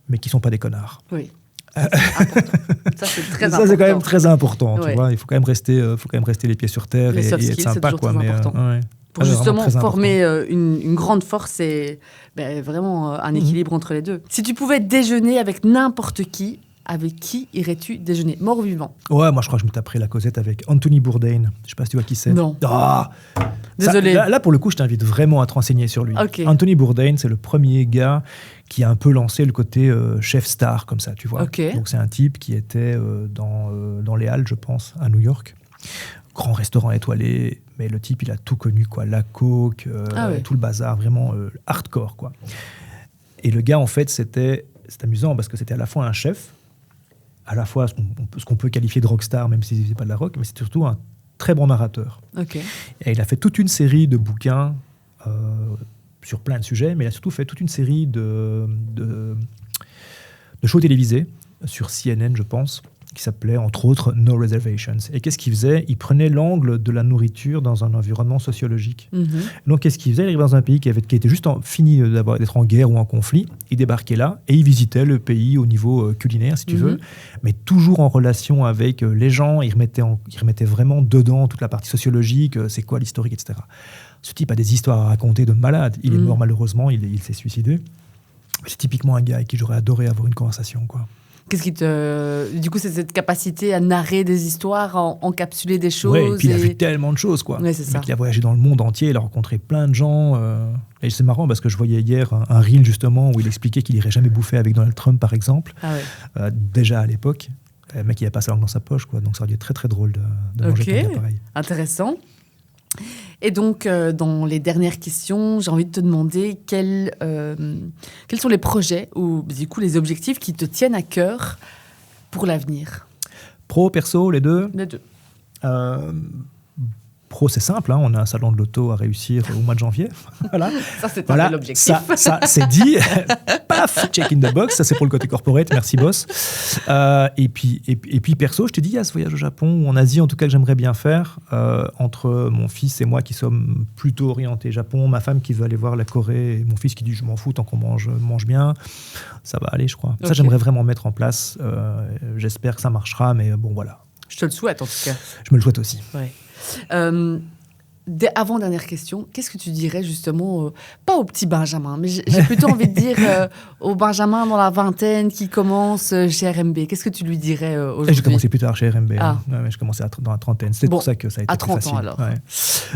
mais qui ne sont pas des connards. Oui. Ça, c'est très important. Ça, c'est quand même très important. Tu vois, il faut quand même rester les pieds sur terre et être sympa, quoi. Mais, pour justement former une grande force et vraiment un équilibre entre les deux. Si tu pouvais déjeuner avec n'importe qui, avec qui irais-tu déjeuner, mort ou vivant ? Ouais, moi je crois que je me taperais la causette avec Anthony Bourdain. Je sais pas si tu vois qui c'est. Non. Désolé. Là, pour le coup, je t'invite vraiment à te renseigner sur lui. Okay. Anthony Bourdain, c'est le premier gars qui a un peu lancé le côté chef star, comme ça, tu vois. Okay. Donc c'est un type qui était dans les Halles, je pense, à New York. Grand restaurant étoilé, mais le type, il a tout connu, quoi. La coke, tout le bazar, vraiment hardcore, quoi. Et le gars, en fait, c'est amusant parce que c'était à la fois un chef, à la fois ce qu'on peut qualifier de rockstar, même si c'est pas de la rock, mais c'est surtout un très bon narrateur. Okay. Et il a fait toute une série de bouquins sur plein de sujets, mais il a surtout fait toute une série de shows télévisés sur CNN, je pense, qui s'appelait entre autres No Reservations. Et qu'est-ce qu'il faisait ? Il prenait l'angle de la nourriture dans un environnement sociologique. Donc qu'est-ce qu'il faisait ? Il arrivait dans un pays qui était juste fini d'être en guerre ou en conflit. Il débarquait là et il visitait le pays au niveau culinaire, si tu veux, mais toujours en relation avec les gens. Il remettait vraiment dedans toute la partie sociologique, c'est quoi l'historique, etc. Ce type a des histoires à raconter de malade. Il est mort malheureusement, il s'est suicidé. C'est typiquement un gars avec qui j'aurais adoré avoir une conversation, quoi. Qu'est-ce qui Du coup, c'est cette capacité à narrer des histoires, à encapsuler des choses. Oui, et puis il a vu tellement de choses, quoi. Ouais, c'est ça. Il a voyagé dans le monde entier, il a rencontré plein de gens. Et c'est marrant parce que je voyais hier un reel, justement, où il expliquait qu'il n'irait jamais bouffer avec Donald Trump, par exemple. Ah ouais. Déjà à l'époque. Le mec, il a pas sa langue dans sa poche, quoi. Donc ça aurait dû être très, très drôle de manger comme ça, pareil. Intéressant. Et donc, dans les dernières questions, j'ai envie de te demander quels sont les projets ou du coup les objectifs qui te tiennent à cœur pour l'avenir ? Pro, perso, les deux ? Les deux. pro, c'est simple. On a un salon de l'auto à réussir au mois de janvier. Voilà. Ça, c'est l'objectif. Ça, c'est dit. Paf, check in the box. Ça, c'est pour le côté corporate. Merci, boss. Et puis, perso, je te dis, il y a ce voyage au Japon ou en Asie, en tout cas, que j'aimerais bien faire. Entre mon fils et moi qui sommes plutôt orientés Japon, ma femme qui veut aller voir la Corée et mon fils qui dit, je m'en fous tant qu'on mange bien. Ça va aller, je crois. Okay. Ça, j'aimerais vraiment mettre en place. J'espère que ça marchera, mais bon, voilà. Je te le souhaite, en tout cas. Je me le souhaite aussi. Ouais. Avant-dernière question, qu'est-ce que tu dirais justement, pas au petit Benjamin, mais j'ai plutôt envie de dire au Benjamin dans la vingtaine qui commence chez RMB. Qu'est-ce que tu lui dirais aujourd'hui ? J'ai commencé plus tard chez RMB. Je commençais dans la trentaine. C'est pour ça que ça a été plus facile. À 30 ans,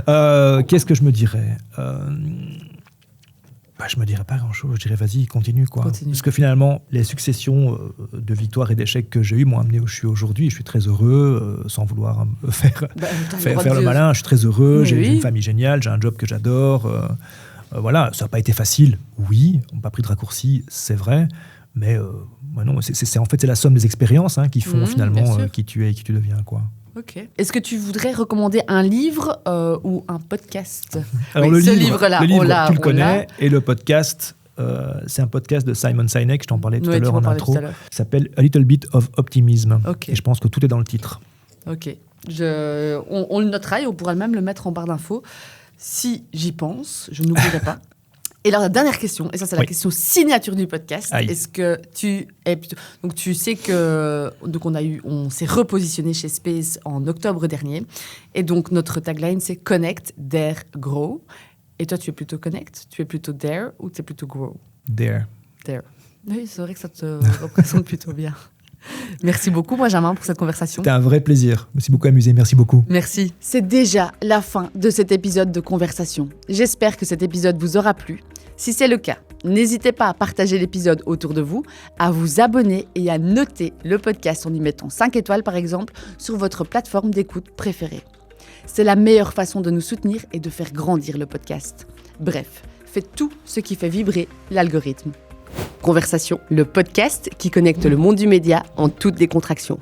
alors. Qu'est-ce que je me dirais ? Je me dirais pas grand-chose. Je dirais, vas-y, continue. Parce que finalement, les successions de victoires et d'échecs que j'ai eues m'ont amené où je suis aujourd'hui. Je suis très heureux, sans vouloir faire le malin. Je suis très heureux. J'ai une famille géniale. J'ai un job que j'adore. Voilà, ça n'a pas été facile. Oui, on n'a pas pris de raccourci, c'est vrai. Mais non, c'est la somme des expériences qui font finalement qui tu es et qui tu deviens, quoi. Ok. Est-ce que tu voudrais recommander un livre ou un podcast ? Alors le livre, tu le connais, et le podcast, c'est un podcast de Simon Sinek, je t'en parlais tout à l'heure en intro, qui s'appelle A Little Bit of Optimism. Okay. Et je pense que tout est dans le titre. Ok. On le notera et on pourra même le mettre en barre d'infos. Si j'y pense, je n'oublierai pas. Et alors, la dernière question, et ça, c'est la question signature du podcast. Aïe. Est-ce que tu es plutôt... Donc, tu sais que... Donc, on s'est repositionné chez Space en octobre dernier. Et donc, notre tagline, c'est Connect, Dare, Grow. Et toi, tu es plutôt Connect, tu es plutôt Dare ou tu es plutôt Grow ? Dare. Oui, c'est vrai que ça te représente plutôt bien. Merci beaucoup, Benjamin, pour cette conversation. C'était un vrai plaisir. Je me suis beaucoup amusé. Merci beaucoup. Merci. C'est déjà la fin de cet épisode de conversation. J'espère que cet épisode vous aura plu. Si c'est le cas, n'hésitez pas à partager l'épisode autour de vous, à vous abonner et à noter le podcast en y mettant 5 étoiles, par exemple, sur votre plateforme d'écoute préférée. C'est la meilleure façon de nous soutenir et de faire grandir le podcast. Bref, faites tout ce qui fait vibrer l'algorithme. Conversation, le podcast qui connecte le monde du média en toute décontraction.